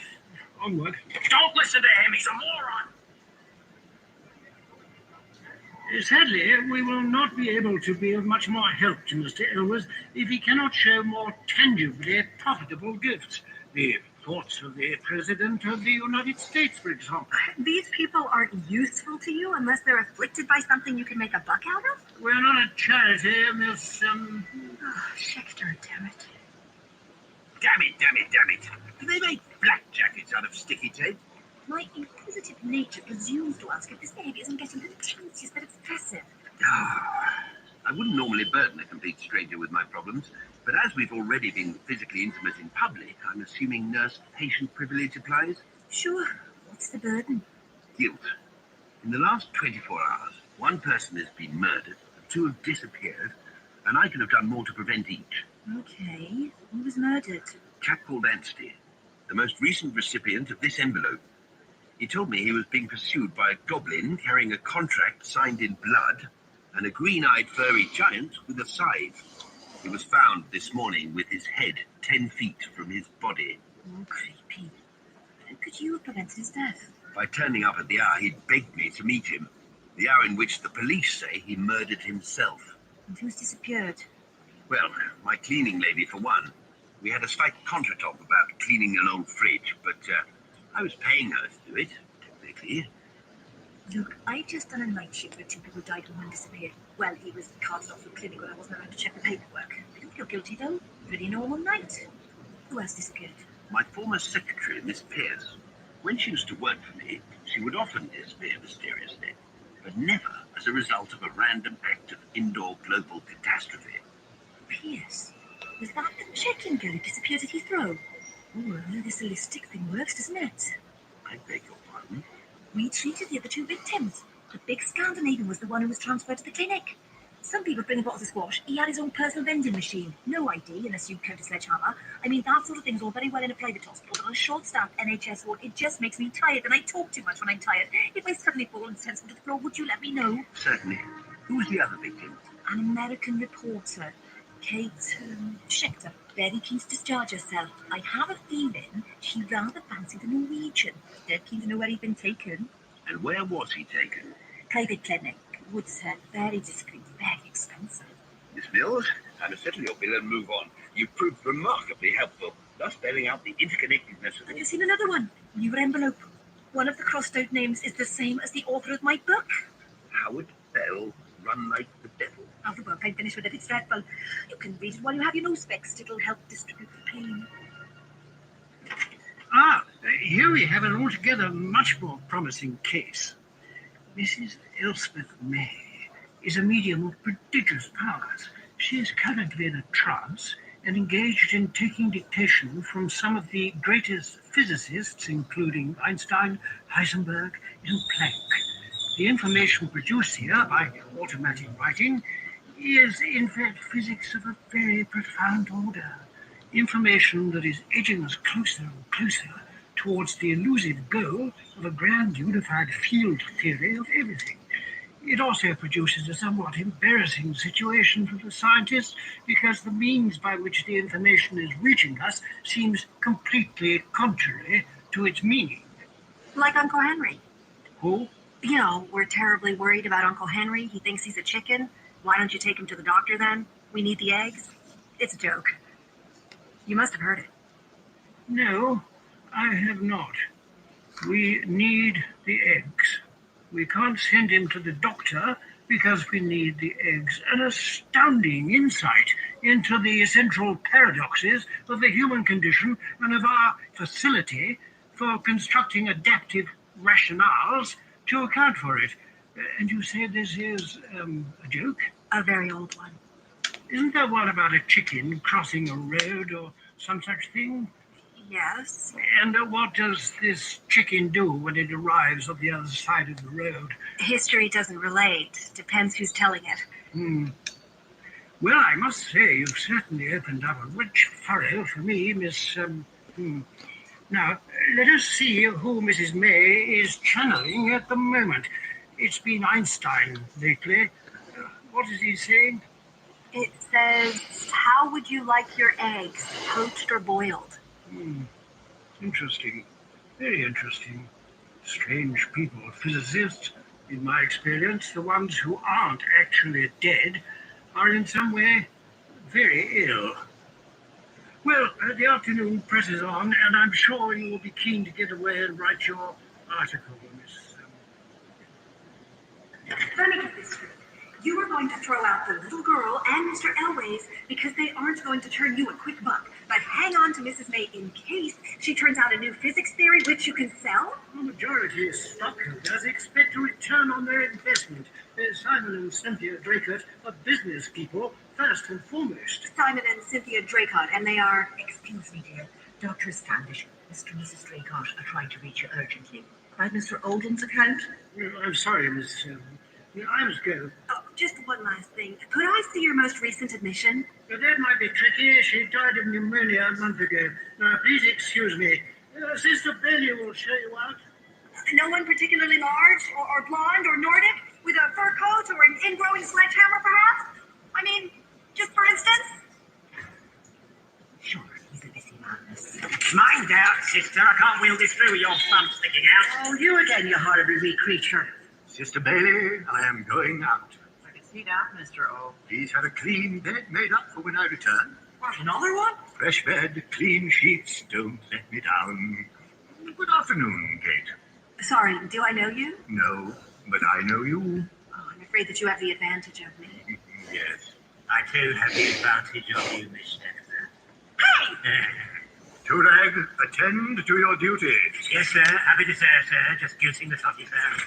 Onward. Don't listen to him. He's a moron. Sadly, we will not be able to be of much more help to Mr. Elwes if he cannot show more tangibly profitable gifts. The thoughts of the President of the United States, for example. These people aren't useful to you unless they're afflicted by something you can make a buck out of? We're not a charity, Miss, Schechter, damn it. Damn it. Do they make black jackets out of sticky tape? My inquisitive nature presumes to ask if this baby isn't getting the teeniest bit expressive. I wouldn't normally burden a complete stranger with my problems, but as we've already been physically intimate in public, I'm assuming nurse-patient privilege applies? Sure. What's the burden? Guilt. In the last 24 hours, one person has been murdered, two have disappeared, and I could have done more to prevent each. Okay. Who was murdered? A chap called Anstey, the most recent recipient of this envelope. He told me he was being pursued by a goblin carrying a contract signed in blood and a green-eyed furry giant with a scythe. He was found this morning with his head 10 feet from his body. Oh, creepy. How could you have prevented his death? By turning up at the hour he'd begged me to meet him, the hour in which the police say he murdered himself. And who's disappeared? Well, my cleaning lady for one. We had a slight contretemps about cleaning an old fridge, but I was paying her to do it, technically. Look, I just done a night shift where two people died and one disappeared. Well, he was carted off to the clinic when I wasn't around to check the paperwork. I don't feel guilty, though. Pretty normal night. Who else disappeared? My former secretary, Miss Pierce. When she used to work for me, she would often disappear mysteriously, but never as a result of a random act of indoor global catastrophe. Pierce? Was that the check-in girl who disappeared at Heathrow? Oh, well, this holistic thing works, doesn't it? I beg your pardon? We treated the other two victims. The big Scandinavian was the one who was transferred to the clinic. Some people bring bottles of squash. He had his own personal vending machine. No ID, unless you count a sledgehammer. I mean, that sort of thing's all very well in a private hospital, but on a short-staffed NHS ward, it just makes me tired, and I talk too much when I'm tired. If I suddenly fall insensible to the floor, would you let me know? Certainly. Who was the other victim? An American reporter, Kate Schechter. Very keen to discharge herself. I have a feeling she rather fancied the Norwegian. Dead keen to know where he'd been taken. And where was he taken? Private clinic. Woodshead. Very discreet. Very expensive. Miss Mills, I must settle your bill and move on. You've proved remarkably helpful, thus spelling out the interconnectedness of Have you seen another one? Newer envelope. One of the crossed-out names is the same as the author of my book. Howard Bell, Run Like the Devil. Oh, the book. I'm finished with it. It's dreadful. You can read it while you have your nose fixed. It'll help distribute the pain. Here we have an altogether much more promising case. Mrs. Elspeth May is a medium of prodigious powers. She is currently in a trance and engaged in taking dictation from some of the greatest physicists, including Einstein, Heisenberg, and Planck. The information produced here by automatic writing is, in fact, physics of a very profound order. Information that is edging us closer and closer towards the elusive goal of a grand unified field theory of everything. It also produces a somewhat embarrassing situation for the scientists because the means by which the information is reaching us seems completely contrary to its meaning. Like Uncle Henry. Who? You know, we're terribly worried about Uncle Henry. He thinks he's a chicken. Why don't you take him to the doctor then? We need the eggs. It's a joke. You must have heard it. No, I have not. We need the eggs. We can't send him to the doctor because we need the eggs. An astounding insight into the central paradoxes of the human condition and of our facility for constructing adaptive rationales to account for it. And you say this is a joke? A very old one. Isn't there one about a chicken crossing a road or some such thing? Yes. And what does this chicken do when it arrives on the other side of the road? History doesn't relate. Depends who's telling it. Well, I must say you've certainly opened up a rich furrow for me, Miss. Now, let us see who Mrs. May is channeling at the moment. It's been Einstein lately. What is he saying? It says, how would you like your eggs, poached or boiled? Interesting. Very interesting. Strange people, physicists. In my experience, the ones who aren't actually dead are in some way very ill. Well, the afternoon presses on, and I'm sure you will be keen to get away and write your article, Miss. Let me get this straight. You are going to throw out the little girl and Mr. Elways because they aren't going to turn you a quick buck, but hang on to Mrs. May in case she turns out a new physics theory which you can sell? The majority of stockholders expect a return on their investment. Simon and Cynthia Draycott are business people, first and foremost. Simon and Cynthia Draycott, and they are... Excuse me, dear. Dr. Standish, Mr. and Mrs. Draycott are trying to reach you urgently. By Mr. Oldham's account? I'm sorry, Miss. I must go. Oh, just one last thing. Could I see your most recent admission? That might be tricky. She died of pneumonia a month ago. Now, please excuse me. Sister Bailey will show you out. No one particularly large, or blonde, or Nordic, with a fur coat, or an ingrowing sledgehammer, perhaps? I mean, just for instance? Sure, he's a busy man, miss. Mind out, sister. I can't wheel this through with your thumb sticking out. Oh, you again, you horrible wee creature. Sister Bailey, I am going out. I can see that, Mr. O. Please have a clean bed made up for when I return. What, another one? Fresh bed, clean sheets, don't let me down. Good afternoon, Kate. Sorry, do I know you? No, but I know you. Oh, I'm afraid that you have the advantage of me. Yes. I too have the advantage of you, Miss Dexter. Hey! Turag, attend to your duties. Yes, sir. Happy to serve, sir. Just juicing the toddy, sir.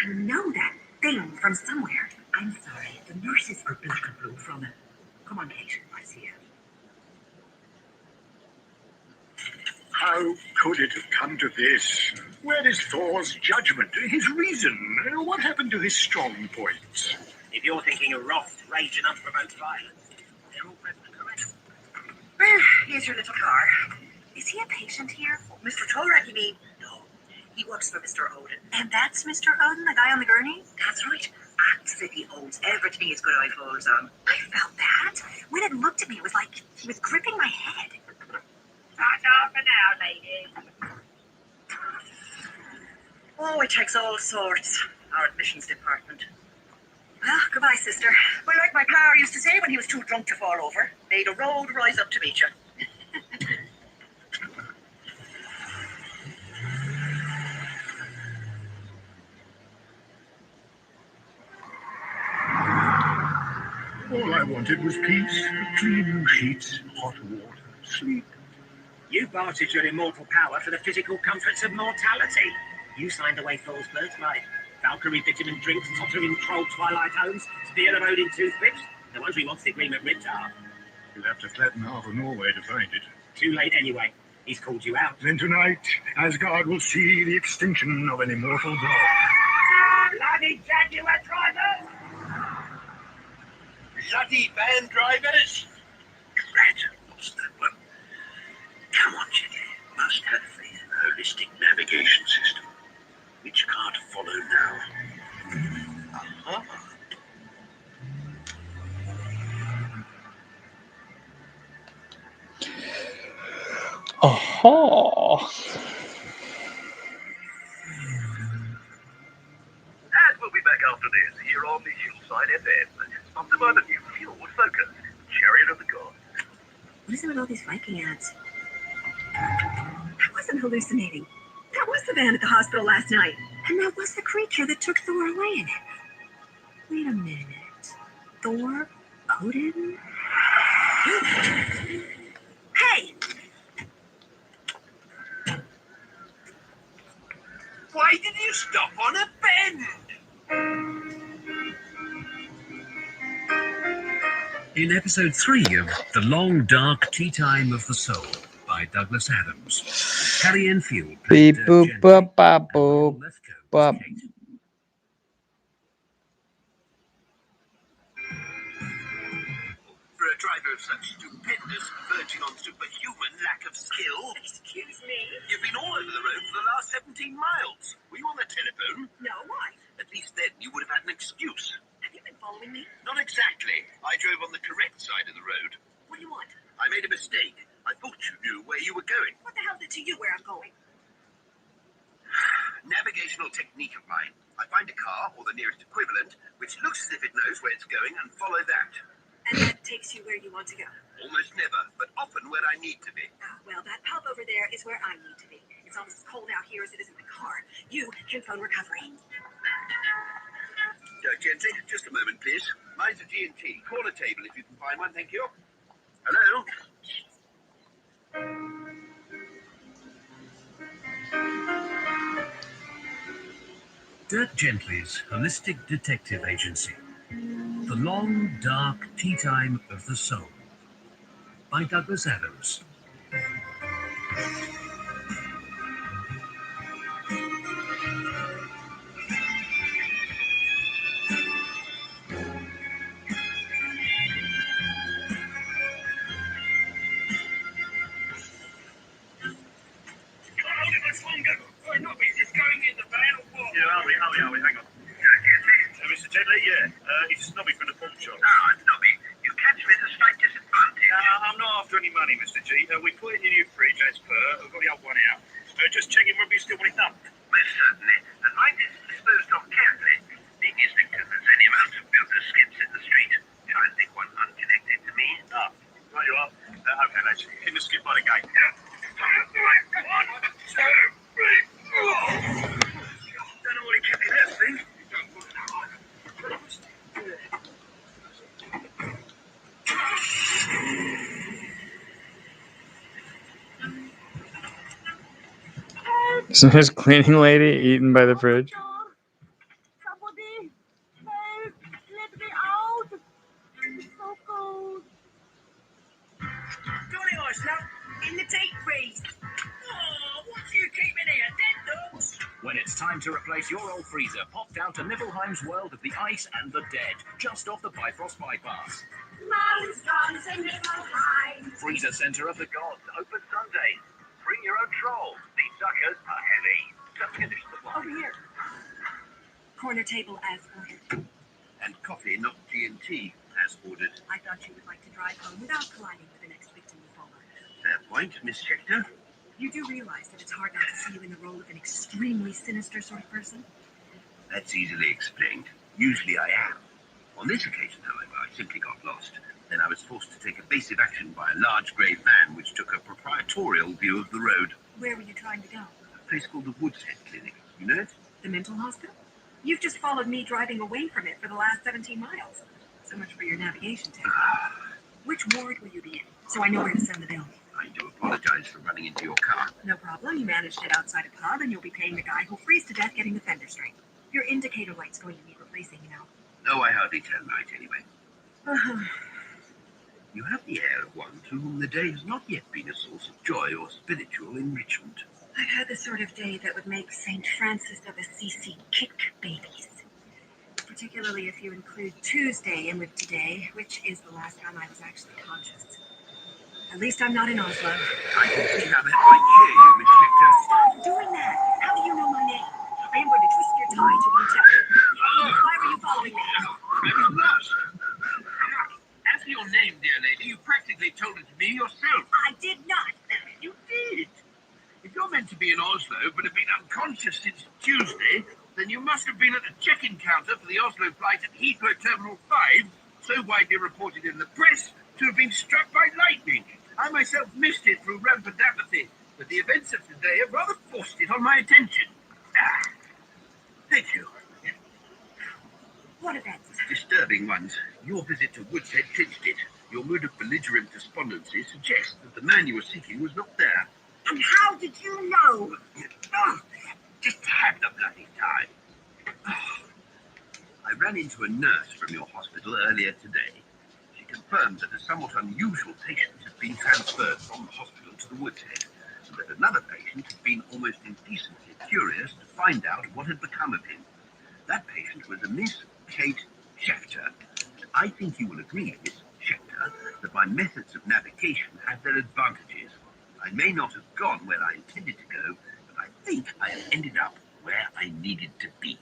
I know that thing from somewhere. I'm sorry, the nurses are black and blue from it. Come on, Kate, I see you. How could it have come to this? Where is Thor's judgment, his reason? What happened to his strong points? If you're thinking of wrath, rage, and unprovoked violence, they're all present and correct. Well, here's your little car. Is he a patient here? Mr. Torek, you mean? No, he works for Mr. Odin. And that's Mr. Odin, the guy on the gurney? That's right. Absolutely owns everything his good eye falls on. I felt that. When it looked at me, it was like he was gripping my head. That's all for now, ladies. Oh, it takes all sorts. Our admissions department. Well, goodbye, sister. Well, like my pa used to say when he was too drunk to fall over, may the road rise up to meet you. All I wanted was peace, clean sheets, hot water, sleep. You bartered your immortal power for the physical comforts of mortality. You signed away Thor's birthright. Valkyrie vitamin drinks, tottering troll twilight homes, spear of Odin toothpicks. No wonder he wants the agreement ripped up. You'll have to flatten half of Norway to find it. Too late anyway. He's called you out. Then tonight, Asgard will see the extinction of an immortal god. Bloody Jaguar drivers! Bloody van drivers! Rat, what's that one? Come on, Jimmy. Must have a holistic navigation system, which can't follow now. Uh-huh. Oh. And we'll be back after this, here on the Hillside FM. Sponsored by the new Fuel Focus, Chariot of the Gods. What is it with all these Viking ads? I wasn't hallucinating. That was the van at the hospital last night. And that was the creature that took Thor away in it. Wait a minute. Thor? Odin? Hey! Why did you stop on a bend? In episode 3 of The Long Dark Tea Time of the Soul by Douglas Adams, Carrie Enfield played Beep boop Jenny, boop bop and Ronald boop Lefkoe was bop. Kate. show such stupendous, verging on superhuman lack of skill? Excuse me? You've been all over the road for the last 17 miles. Were you on the telephone? No, why? At least then you would have had an excuse. Have you been following me? Not exactly. I drove on the correct side of the road. What do you want? I made a mistake. I thought you knew where you were going. What the hell is it to you where I'm going? Navigational technique of mine. I find a car, or the nearest equivalent, which looks as if it knows where it's going, and follow that. And that takes you where you want to go. Almost never, but often where I need to be. Well, that pub over there is where I need to be. It's almost as cold out here as it is in the car. You can phone recovery. Gently, just a moment, please. Mine's a G&T. Call a table if you can find one, thank you. Hello? Dirk Gently's Holistic Detective Agency. The Long, Dark Tea Time of the Soul by Douglas Adams. Hang on. Mr. Gently, it's Snobby from the pork shop. Ah, Nobby, you catch me at a slight disadvantage. I'm not after any money, Mr. G. We put in your new fridge as per. We've got the old one out. Just checking whether you still want it done. Most certainly. And mind it's disposed of carefully. It isn't because there's any amount of builder skips in the street. Try and pick one unconnected to me. Ah, right you are. Okay, lads. Hit the skip by the gate. One, two, three. Don't know what he kept in that thing. So this cleaning lady eaten by the fridge. Somebody, help! Let me out! It's so cold. Johnny Iceland, in the deep freeze. Oh, what do you keep in here? Dead dogs? When it's time to replace your old freezer, pop down to Nibelheim's World of the Ice and the Dead, just off the Bifrost bypass. Mouse guns in Nibelheim. Freezer Center of the Gods. Open Sunday. Bring your own trolls. These suckers are heavy. Just finish the block. Over here. Corner table as ordered. And coffee, not G&T, as ordered. I thought you would like to drive home without colliding with the next victim you follow. Fair point, Miss Schechter. You do realize that it's hard not to see you in the role of an extremely sinister sort of person? That's easily explained. Usually I am. On this occasion, however, I simply got lost. Then I was forced to take evasive action by a large grey van which took a proprietorial view of the road. Where were you trying to go? A place called the Woodshead Clinic. You know it? The mental hospital? You've just followed me driving away from it for the last 17 miles. So much for your navigation tech. Which ward will you be in? So I know where to send the bill. I do apologize for running into your car. No problem. You managed it outside a pub, and you'll be paying the guy who'll freeze to death getting the fender straight. Your indicator light's going to need replacing, you know. No, I hardly tell night anyway. You have the air of one to whom the day has not yet been a source of joy or spiritual enrichment. I've had the sort of day that would make St. Francis of Assisi kick babies. Particularly if you include Tuesday in with today, which is the last time I was actually conscious. At least I'm not in Oslo. I can see how that might cheer you, Miss Schechter. Stop doing that! How do you know my name? I am going to twist your tie to tell. Why were you following me? I was lost. As for your name, dear lady, you practically told it to me yourself. I did not. You did. If you're meant to be in Oslo but have been unconscious since Tuesday, then you must have been at the check-in counter for the Oslo flight at Heathrow Terminal 5, so widely reported in the press to have been struck by lightning. I myself missed it through rampant apathy, but the events of today have rather forced it on my attention. Thank you. What events? Disturbing ones. Your visit to Woodshead clinched it. Your mood of belligerent despondency suggests that the man you were seeking was not there. And how did you know? Just have the bloody time. I ran into a nurse from your hospital earlier today. She confirmed that a somewhat unusual patient had been transferred from the hospital to the Woodshead, and that another patient had been almost indecently curious to find out what had become of him. That patient was a Miss Kate Schechter. I think you will agree, Miss Schechter, that my methods of navigation had their advantages. I may not have gone where I intended to go, but I think I have ended up where I needed to be.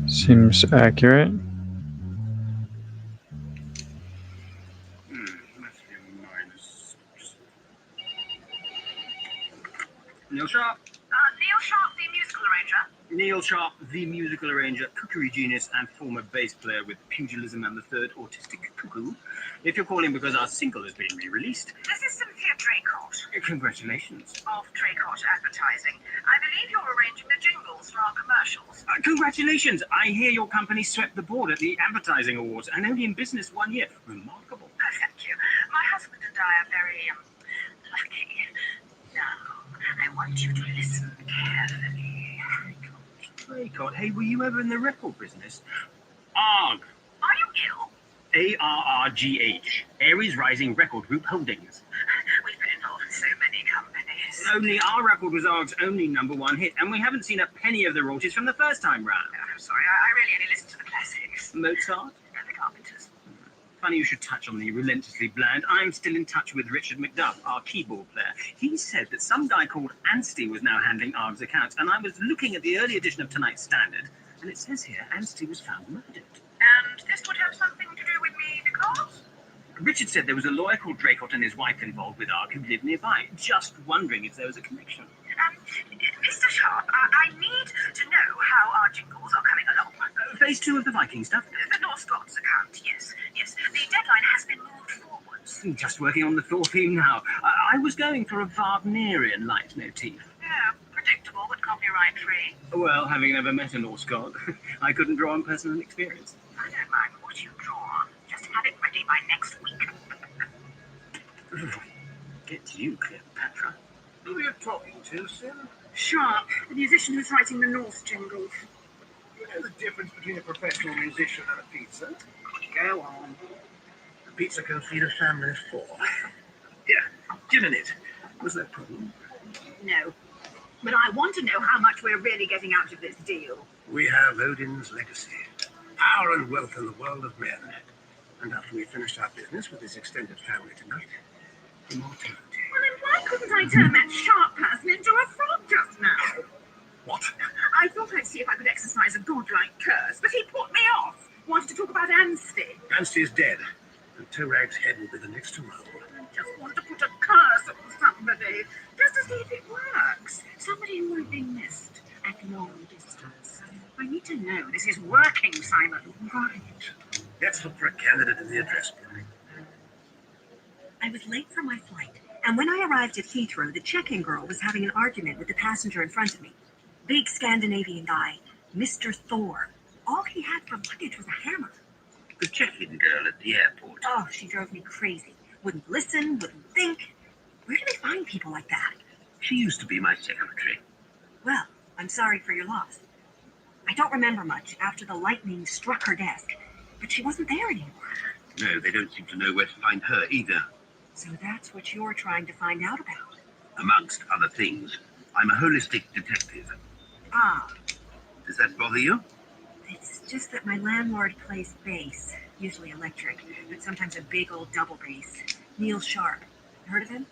Seems accurate. Must be a minus. Neil Sharp. Neil Sharp, the musical arranger. Neil Sharp, the musical arranger, cookery genius, and former bass player with Pugilism and the Third Autistic Cuckoo. If you're calling because our single is being re-released, This is Cynthia Draycott congratulations. of Draycott Advertising. I believe you're arranging the jingles for our commercials. Congratulations! I hear your company swept the board at the Advertising Awards and only in business 1 year. Remarkable. Thank you. My husband and I are very lucky. Now, I want you to listen carefully. Draycott, hey, were you ever in the record business? ARG. Are you ill? ARRGH. Aries Rising Record Group Holdings. We've been involved in so many companies. Only our record was ARG's only #1 hit, and we haven't seen a penny of the royalties from the first time round. I'm sorry, I really only listen to the classics. Mozart? And the Carpenters. Funny you should touch on the relentlessly bland. I'm still in touch with Richard McDuff, our keyboard player. He said that some guy called Anstey was now handling ARG's accounts, and I was looking at the early edition of tonight's Standard, and it says here Anstey was found murdered. And this would have something to do with me because? Richard said there was a lawyer called Draycott and his wife involved with ARG who lived nearby. Just wondering if there was a connection. Mr. Sharp, I need to know how our jingles are coming along. Phase 2 of the Viking stuff? The Norse Gods account, yes. Yes, the deadline has been moved forwards. Just working on the Thor theme now. I was going for a Wagnerian leitmotif. Yeah, predictable but copyright-free. Well, having never met a Norse god, I couldn't draw on personal experience. I don't mind what you draw on. Just have it ready by next week. Get to you, Cleopatra. Who are you talking to, Sim? Sharp, the musician who's writing the Norse jingles. You know the difference between a professional musician and a pizza? Go on. A pizza can feed a family of 4. Yeah, gin in it. Was that a problem? No. But I want to know how much we're really getting out of this deal. We have Odin's legacy. Power and wealth in the world of men. And after we finished our business with his extended family tonight, immortality. Well, then why couldn't I turn that sharp person into a frog just now? What? I thought I'd see if I could exercise a godlike curse, but he put me off. Wanted to talk about Anstey. Anstey is dead, and Torag's head will be the next to roll. I just want to put a curse on somebody, just to see if it works. Somebody who won't be missed at long distance. I need to know this is working, Simon. Right. Let's look for a candidate in the address book. I was late for my flight, and when I arrived at Heathrow, the check-in girl was having an argument with the passenger in front of me. Big Scandinavian guy, Mr. Thor. All he had for luggage was a hammer. The check-in girl at the airport. Oh, she drove me crazy. Wouldn't listen, wouldn't think. Where do they find people like that? She used to be my secretary. Well, I'm sorry for your loss. I don't remember much after the lightning struck her desk, but she wasn't there anymore. No, they don't seem to know where to find her either. So that's what you're trying to find out about. Amongst other things, I'm a holistic detective. Ah, Does that bother you? it's just that my landlord plays bass, usually electric, but sometimes a big old double bass. Neil Sharp. Heard of him?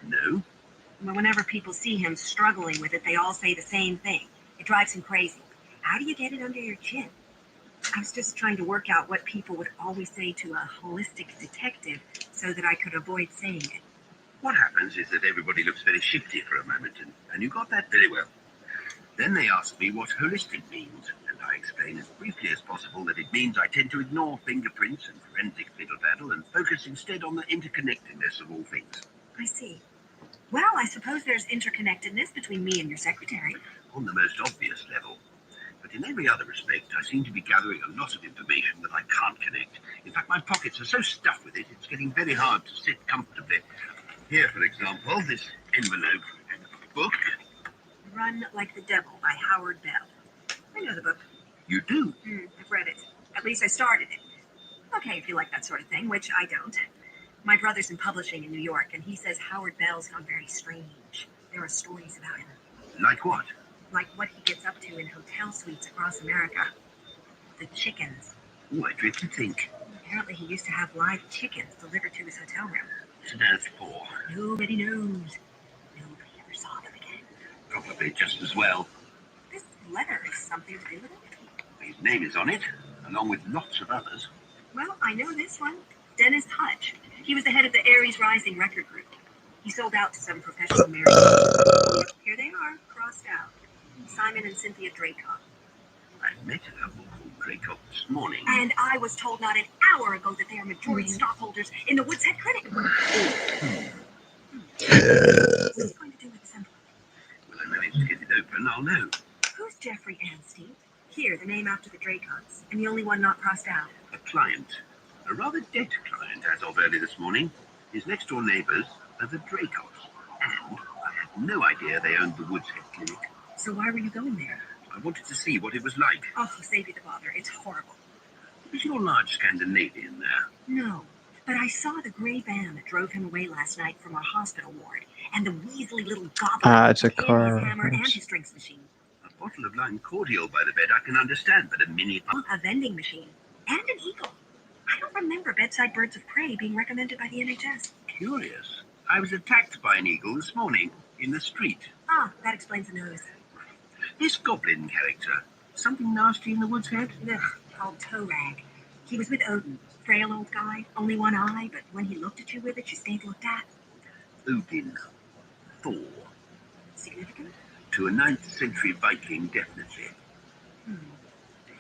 No. Well, whenever people see him struggling with it, they all say the same thing. It drives him crazy. How do you get it under your chin? I was just trying to work out what people would always say to a holistic detective so that I could avoid saying it. What happens is that everybody looks very shifty for a moment, and you got that very well. Then they ask me what holistic means, and I explain as briefly as possible that it means I tend to ignore fingerprints and forensic fiddle-faddle and focus instead on the interconnectedness of all things. I see. Well, I suppose there's interconnectedness between me and your secretary. On the most obvious level. But in every other respect, I seem to be gathering a lot of information that I can't connect. In fact, my pockets are so stuffed with it, it's getting very hard to sit comfortably. Here, for example, this envelope book. Run Like the Devil by Howard Bell. I know the book. You do? I've read it. At least I started it. Okay, if you like that sort of thing, which I don't. My brother's in publishing in New York, and he says Howard Bell's gone very strange. There are stories about him. Like what? Like what he gets up to in hotel suites across America. The chickens. Oh, I dread to think. Apparently he used to have live chickens delivered to his hotel room. So now it's poor. Nobody knows. Nobody ever saw them again. Probably just as well. This letter has something to do with it. His name is on it, along with lots of others. Well, I know this one. Dennis Hutch. He was the head of the Aries Rising record group. He sold out to some professional marriages. Here they are, crossed out. Simon and Cynthia Draycott. I met a couple called Draycott this morning. And I was told not an hour ago that they are majority stockholders in the Woodshead Clinic. What are you going to do with this envelope? When I manage to get it open, I'll know. Who's Jeffrey Anstey? Here, the name after the Draycotts, and the only one not crossed out. A client. A rather dead client as of early this morning. His next-door neighbours are the Draycotts. And I had no idea they owned the Woodshead Clinic. So why were you going there? I wanted to see what it was like. Oh, save you the bother. It's horrible. Was your large Scandinavian there? No, but I saw the gray van that drove him away last night from our hospital ward, and the weaselly little goblin It's a car. his hammer and his drinks machine. A bottle of lime cordial by the bed I can understand, but a mini... A vending machine. And an eagle. I don't remember bedside birds of prey being recommended by the NHS. Curious. I was attacked by an eagle this morning, in the street. Ah, that explains the nose. This goblin character, something nasty in the Woods Head? Ugh, called Toe Rag. He was with Odin. Frail old guy, only one eye, but when he looked at you with it, you stayed looked at. Odin. Thor. Significant? To a 9th century Viking, definitely.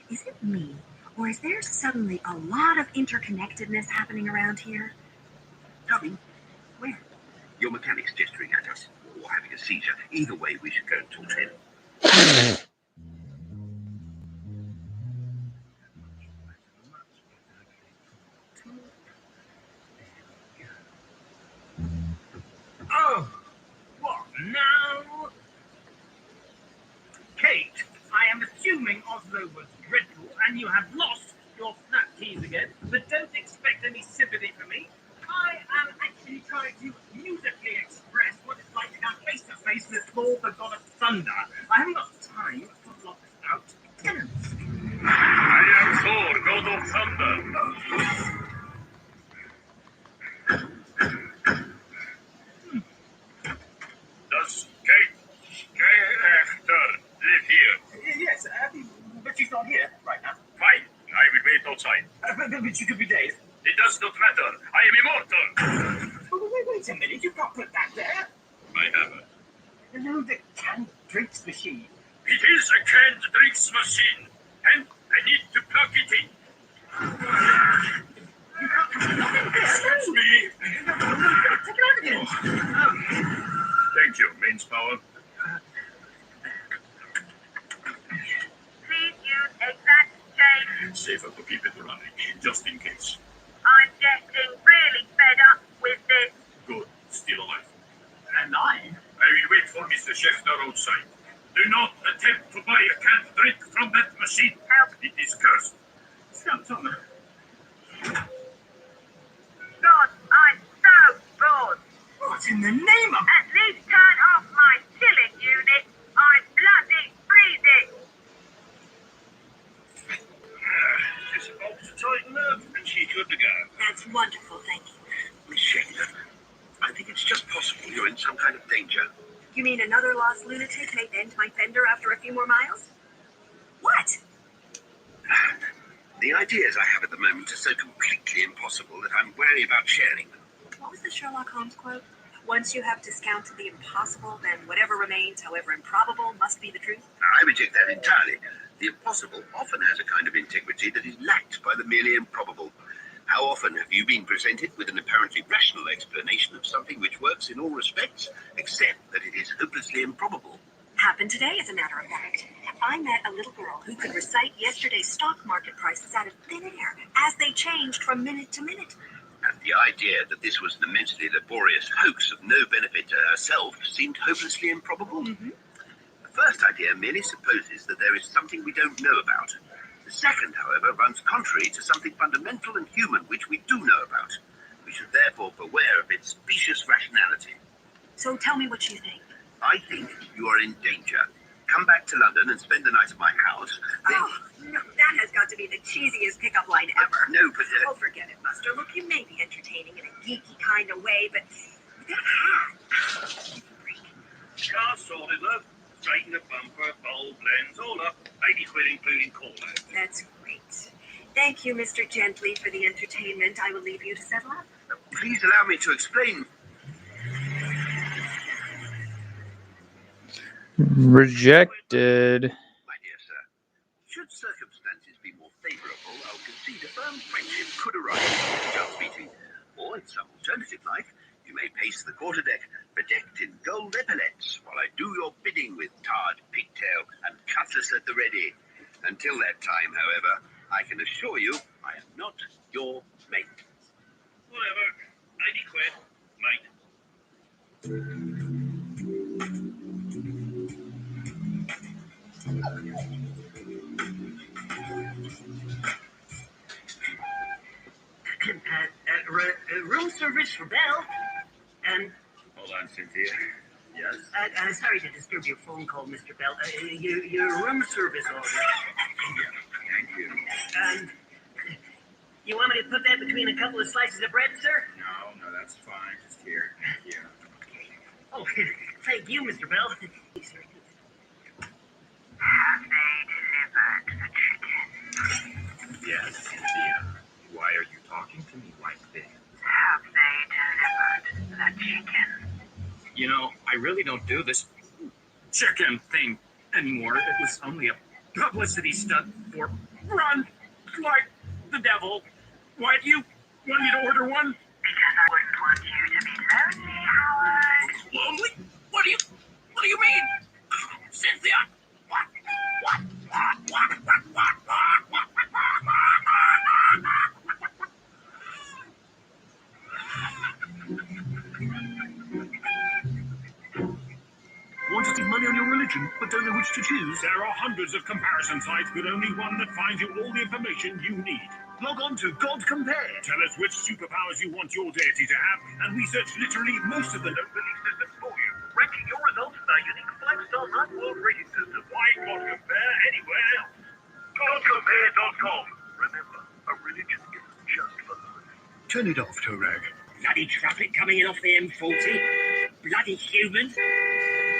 Is it me, or is there suddenly a lot of interconnectedness happening around here? Coming. Where? Your mechanic's gesturing at us, or having a seizure. Either way, we should go and talk to him. Oh, what now? Kate, I am assuming Oslo was dreadful and you have lost your snap keys again, but don't expect any sympathy from me. I am actually trying to musically express what it's like to come face to face with Thor, the god of thunder. I haven't got time to block this out. I am Thor, god of thunder. Does Kate live here? Yes, but she's not here right now. Fine, I will wait outside. But she could be days. It does not matter. I am immortal. Wait a minute, you can't put that there. My hammer. No, the canned drinks machine. It is a canned drinks machine, and I need to plug it in. Excuse me. Take it out again. Thank you, mains power. Please use exact change. Safer to keep it running, just in case. I'm getting really fed up with this. Good, still alive. And I? I will wait for Mr. Schächter outside. Do not attempt to buy a canned drink from that machine. Help. It is cursed. Something. God, I'm so bored. What in the name of... At least turn off my chilling unit. I'm bloody freezing. She's about to tighten up, and she's good to go. That's wonderful, thank you. Miss Schächter, I think it's just possible you're in some kind of danger. You mean another lost lunatic may bend my fender after a few more miles? What? The ideas I have at the moment are so completely impossible that I'm wary about sharing them. What was the Sherlock Holmes quote? Once you have discounted the impossible, then whatever remains, however improbable, must be the truth. I reject that entirely. The impossible often has a kind of integrity that is lacked by the merely improbable. How often have you been presented with an apparently rational explanation of something which works in all respects, except that it is hopelessly improbable? Happened today, as a matter of fact. I met a little girl who could recite yesterday's stock market prices out of thin air as they changed from minute to minute. And the idea that this was an immensely laborious hoax of no benefit to herself seemed hopelessly improbable. The first idea merely supposes that there is something we don't know about. The second, however, runs contrary to something fundamental and human which we do know about. We should therefore beware of its specious rationality. So tell me what you think. I think you are in danger. come back to London and spend the night at my house, then... Oh, no, that has got to be the cheesiest pickup line ever. No, but... Oh, forget it, Buster. Look, you may be entertaining in a geeky kind of way, but that hat. Car sorted, love. Straighten the bumper, bulb, lens, all up. 80 quid including call out. That's great. Thank you, Mr. Gently, for the entertainment. I will leave you to settle up. Please allow me to explain. Rejected. My dear sir, should circumstances be more favourable, I'll concede a firm friendship could arise from this chance meeting. Or in some alternative life, you may pace the quarterdeck, bedecked in gold epaulets, while I do your bidding with tarred pigtail and cutlass at the ready. Until that time, however, I can assure you I am not your mate. Whatever. 80 quid, mate. Room service for Belle. Hold on, Cynthia. Yes? Sorry to disturb your phone call, Mr. Bell. Your room service order. Thank you. You want me to put that between a couple of slices of bread, sir? No, that's fine. Just here. Yeah. Oh, thank you, Mr. Bell. Have they delivered the chicken? Yes, Cynthia. Why are you talking to me like this? Have they delivered the chicken? You know, I really don't do this chicken thing anymore. It was only a publicity stunt for run like the devil. Why do you want me to order one? Because I wouldn't want you to be lonely, Howard. Lonely? What do you mean? Cynthia! What? Want to save money on your religion, but don't know which to choose? There are hundreds of comparison sites with only one that finds you all the information you need. Log on to God Compare. Tell us which superpowers you want your deity to have, and we search literally most of the known belief systems for you, ranking your results with our unique 5-star Hard World rating system. Why God Compare anywhere else? GodCompare.com. Remember, a religion isn't just for life. Turn it off, Torag. Bloody traffic coming in off the M40. Bloody humans.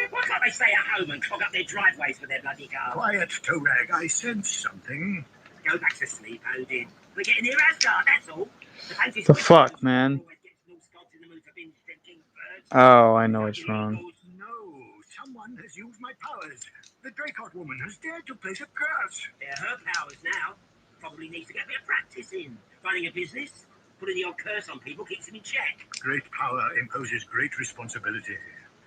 Why can't they stay at home and clog up their driveways with their bloody cars? Quiet, Torag. I sense something. Go back to sleep, Odin. We're getting near Asgard, that's all. The fuck, man? Oh, I know it's wrong. No, someone has used my powers. The Dracot woman has dared to place a curse. They're her powers now. Probably needs to get a bit of practice in. Running a business, putting the odd curse on people keeps them in check. Great power imposes great responsibility.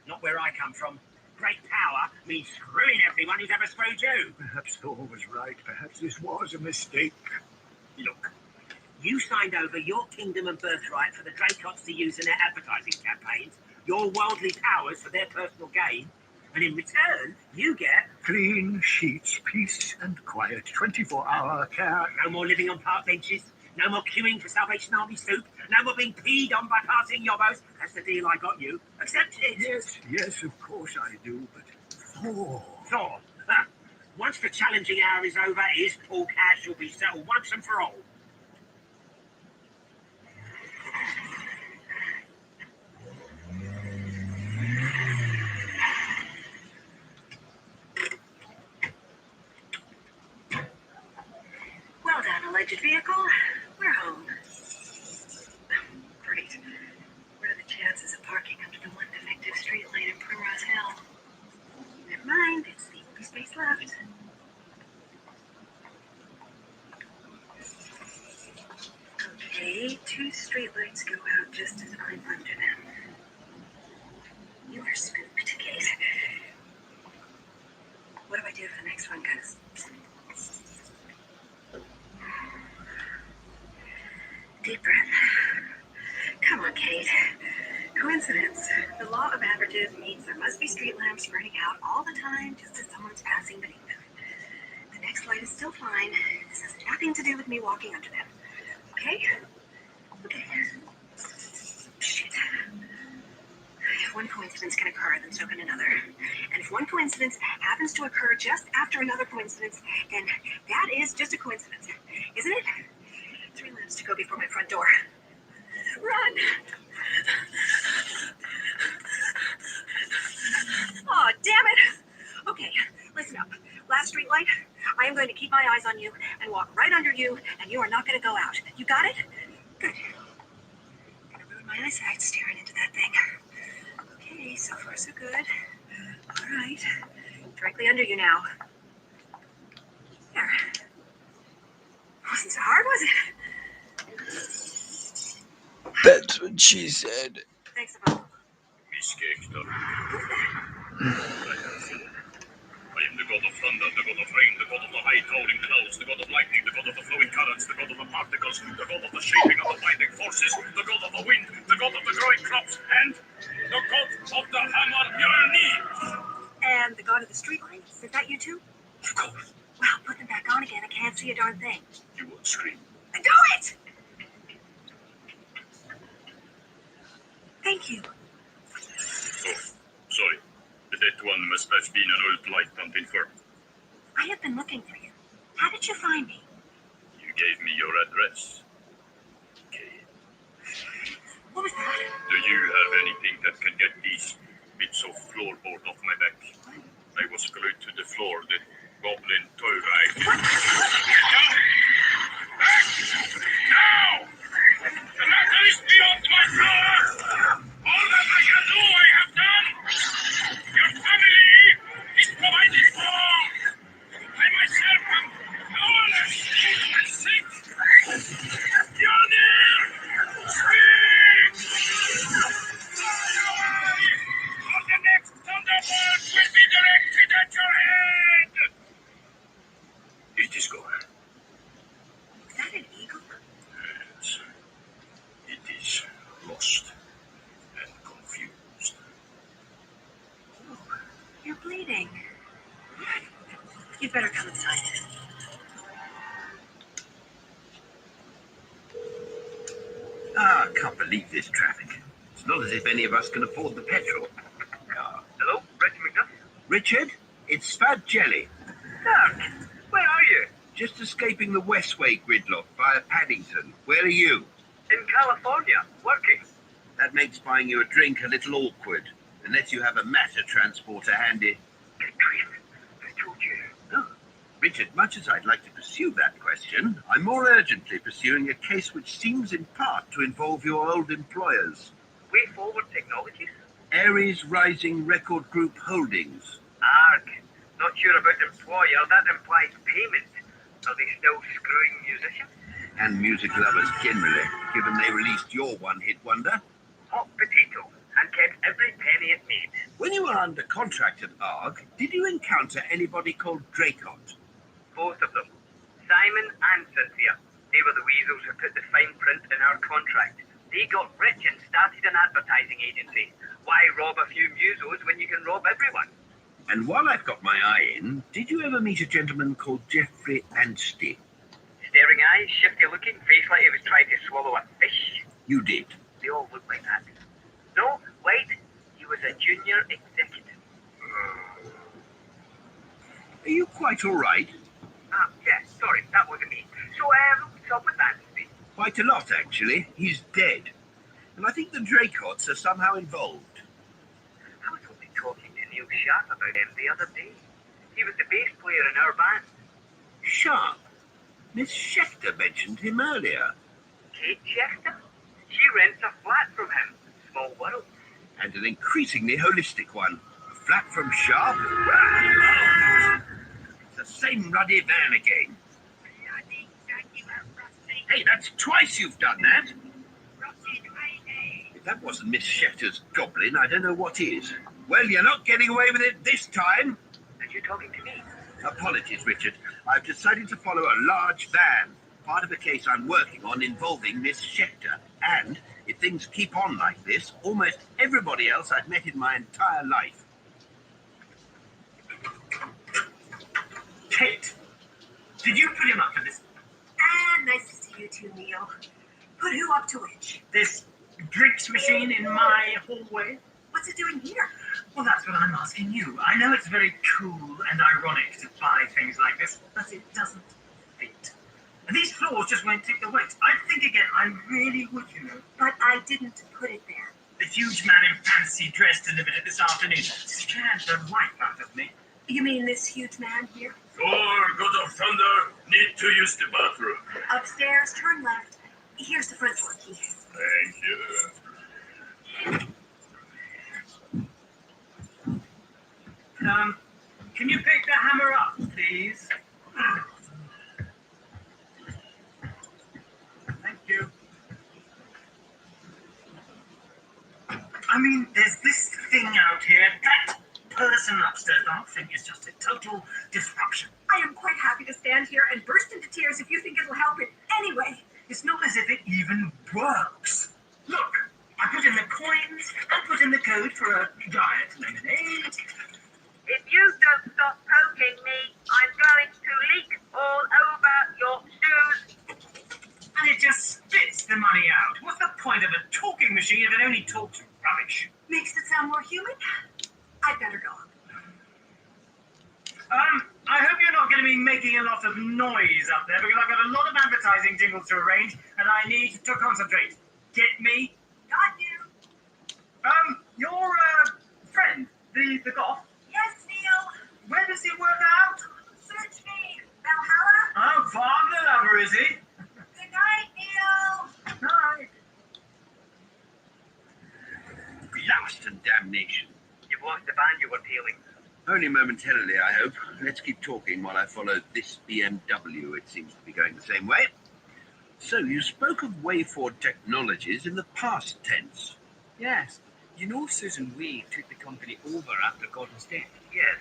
Not where I come from. Great power means screwing everyone who's ever screwed you. Perhaps Thor was right. Perhaps this was a mistake. Look, you signed over your kingdom and birthright for the Dracots to use in their advertising campaigns, your worldly powers for their personal gain, and in return, you get... Clean sheets, peace and quiet, 24-hour care. No more living on park benches, no more queuing for Salvation Army soup, no more being peed on by passing yobbos. That's the deal I got you. Accept it. Yes, of course I do, but Thor... Thor, once the challenging hour is over, his talk ad shall be settled once and for all. Well done, alleged vehicle. We're home. Great. What are the chances of parking under the one defective street light in Primrose Hill? Never mind, it's the only space left. Okay, 2 streetlights go out just as I'm under them. You are spooked, Kate. What do I do for the next one, guys? Deep breath. Come on, Kate. Coincidence. The law of averages means there must be street lamps burning out all the time just as someone's passing beneath them. The next light is still fine. This has nothing to do with me walking under them. Okay? Okay. Shit. if one coincidence can occur, then so can another. And if one coincidence happens to occur just after another coincidence, then that is just a coincidence, isn't it? 3 minutes to go before my front door. Run! Oh, damn it! Okay, listen up. Last street light, I am going to keep my eyes on you and walk right under you, and you are not going to go out. You got it? Good. Gonna ruin my eyesight staring into that thing. Okay, so far so good. All right. Directly under you now. There. Wasn't so hard, was it? That's what she said. Thanks, Apollo. Miss Gektor. I am the god of thunder, the god of rain, the god of the high towering clouds, the god of lightning, the god of the flowing currents, the god of the particles, the god of the shaping of the binding forces, the god of the wind, the god of the growing crops, and the god of the hammer Mjolnir. And the god of the street lights, is that you too? Of course. Well, put them back on again. I can't see a darn thing. You won't scream. Do it! Thank you. Oh, sorry. That one must have been an old light pumping for. I have been looking for you. How did you find me? You gave me your address. Okay. What was that? Do you have anything that can get these bits of floorboard off my back? I was glued to the floor, the goblin tow rag. Now! The matter is beyond my power! All that I can do, I have done! Your family is provided for! I myself am powerless and sick! Mjolnir! Speak! Fly away! Or the next thunderbolt will be directed at your head! It is gone. Is that an eagle? Yes. It is lost and confused. Oh, you're bleeding. You'd better come inside. Ah, I can't believe this traffic. It's not as if any of us can afford the petrol. Hello, Richard McDuff? Richard, it's Spad Jelly. Dirk, where are you? Just escaping the Westway gridlock via Paddington. Where are you? In California, working. That makes buying you a drink a little awkward, unless you have a matter transporter handy. Good grief, I told you. Oh, Richard, much as I'd like to pursue that question, I'm more urgently pursuing a case which seems in part to involve your old employers. Way Forward Technologies? Aries Rising Record Group Holdings. Arg. Not sure about employer, that implies payment. Are they still screwing musicians? And music lovers generally, given they released your one-hit wonder. Hot potato, and kept every penny it made. When you were under contract at ARG, did you encounter anybody called Dracot? Both of them. Simon and Cynthia. They were the weasels who put the fine print in our contract. They got rich and started an advertising agency. Why rob a few musos when you can rob everyone? And while I've got my eye in, did you ever meet a gentleman called Jeffrey Anstey? Staring eyes, shifty looking, face like he was trying to swallow a fish. You did. They all look like that. No, wait. He was a junior executive. Are you quite all right? Yeah, sorry, that wasn't me. So, what's up with Anstey? Quite a lot, actually. He's dead. And I think the Dracots are somehow involved. I was only talking to Neil Sharp about him the other day. He was the bass player in our band. Sharp? Miss Schechter mentioned him earlier. Kate Schechter? She rents a flat from him. Small world. And an increasingly holistic one. A flat from Sharp? It's the same ruddy van again. Hey, that's twice you've done that. If that wasn't Miss Schechter's goblin, I don't know what is. Well, you're not getting away with it this time. And you're talking to me? Apologies, Richard. I've decided to follow a large van. Part of a case I'm working on involving Miss Schechter. And if things keep on like this, almost everybody else I've met in my entire life. Kate, did you put him up to this? Nice to see you too, Neil. Put who up to which? This drinks machine in my hallway? What's What's it doing here? Well, that's what I'm asking you. I know it's very cool and ironic to buy things like this, but it doesn't fit. And these floors just won't take the weight. I'd think again. I really would, you know. But I didn't put it there. The huge man in fancy dress delivered it this afternoon. Scared the life out of me. You mean this huge man here? Thor, God of Thunder, need to use the bathroom. Upstairs, turn left. Here's the front door key. Thank you. Can you pick the hammer up, please? Thank you. I mean, there's this thing out here. That person upstairs, the whole thing is just a total disruption. I am quite happy to stand here and burst into tears if you think it'll help it. Anyway. It's not as if it even works. Look, I put in the coins, I put in the code for a diet lemonade. If you don't stop poking me, I'm going to leak all over your shoes. And it just spits the money out. What's the point of a talking machine if it only talks rubbish? Makes it sound more human? I'd better go. I hope you're not going to be making a lot of noise up there because I've got a lot of advertising jingles to arrange and I need to concentrate. Get me? Got you. Your friend, the goth. Yes, Neil. Where does he work out? Search me. Valhalla? Oh, Wagner lover, is he? Good night, Neil. Night. Blast and damnation. You've lost the band you were tailing. Only momentarily, I hope. Let's keep talking while I follow this BMW. It seems to be going the same way. So, you spoke of Wayford Technologies in the past tense. Yes. You know Susan Wade took the company over after Gordon's death? Yes.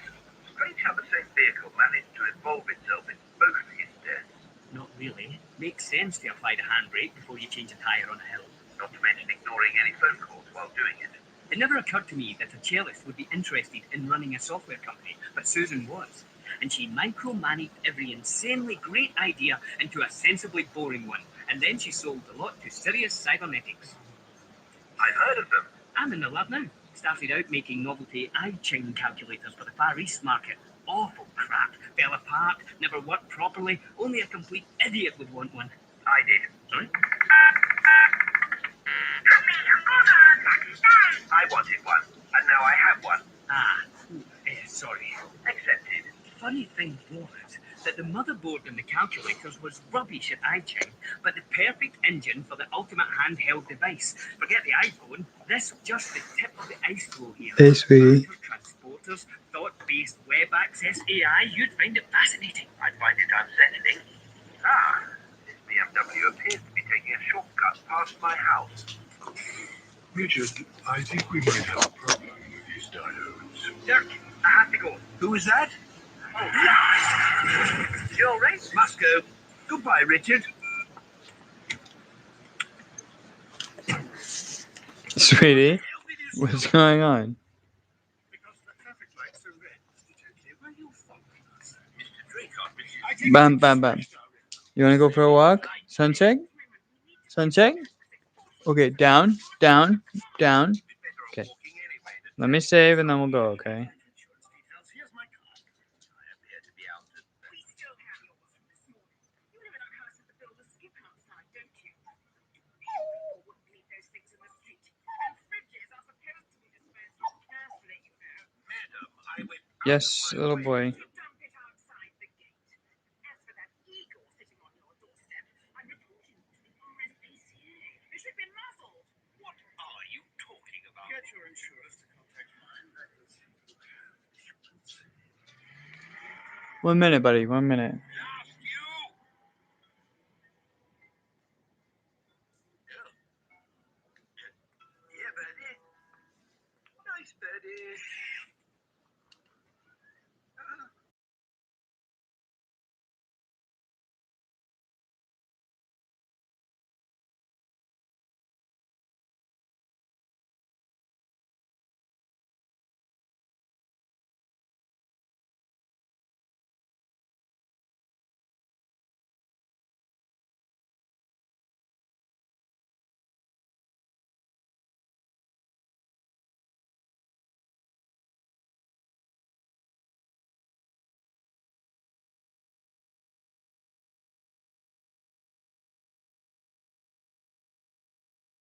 Strange how the same vehicle managed to involve itself in both his deaths. Not really. Makes sense to apply the handbrake before you change a tyre on a hill. Not to mention ignoring any phone calls while doing it. It never occurred to me that a cellist would be interested in running a software company, but Susan was. And she micromanaged every insanely great idea into a sensibly boring one. And then she sold the lot to Sirius Cybernetics. I've heard of them. I'm in the lab now. Started out making novelty I-Ching calculators for the Far East market. Awful crap. Fell apart, never worked properly. Only a complete idiot would want one. I did. Sorry? I wanted one, and now I have one. Sorry. Accepted. Funny thing was that the motherboard in the calculators was rubbish at I-Ching, but the perfect engine for the ultimate handheld device. Forget the iPhone, this was just the tip of the ice floe here. Hey, sweetie. Transporters, thought-based web access AI, you'd find it fascinating. I'd find it unsettling. This BMW appears to be taking a shortcut past my house. Richard, I think we might have a problem with these diodes. Dirk, I have to go. Who is that? Oh, you all right? Must go. Goodbye, Richard. Sweetie, what's going on? Because the traffic lights are red, Mr. Gently. Were you following us? Mr. Dracon, Bam, bam, bam. You want to go for a walk? Sun check? Sun check? Okay, down, down, down. Okay. Let me save and then we'll go, okay? Yes, little boy. get your insurance to contact mine. 1 minute, buddy. 1 minute. Yeah, birdie. Nice birdie.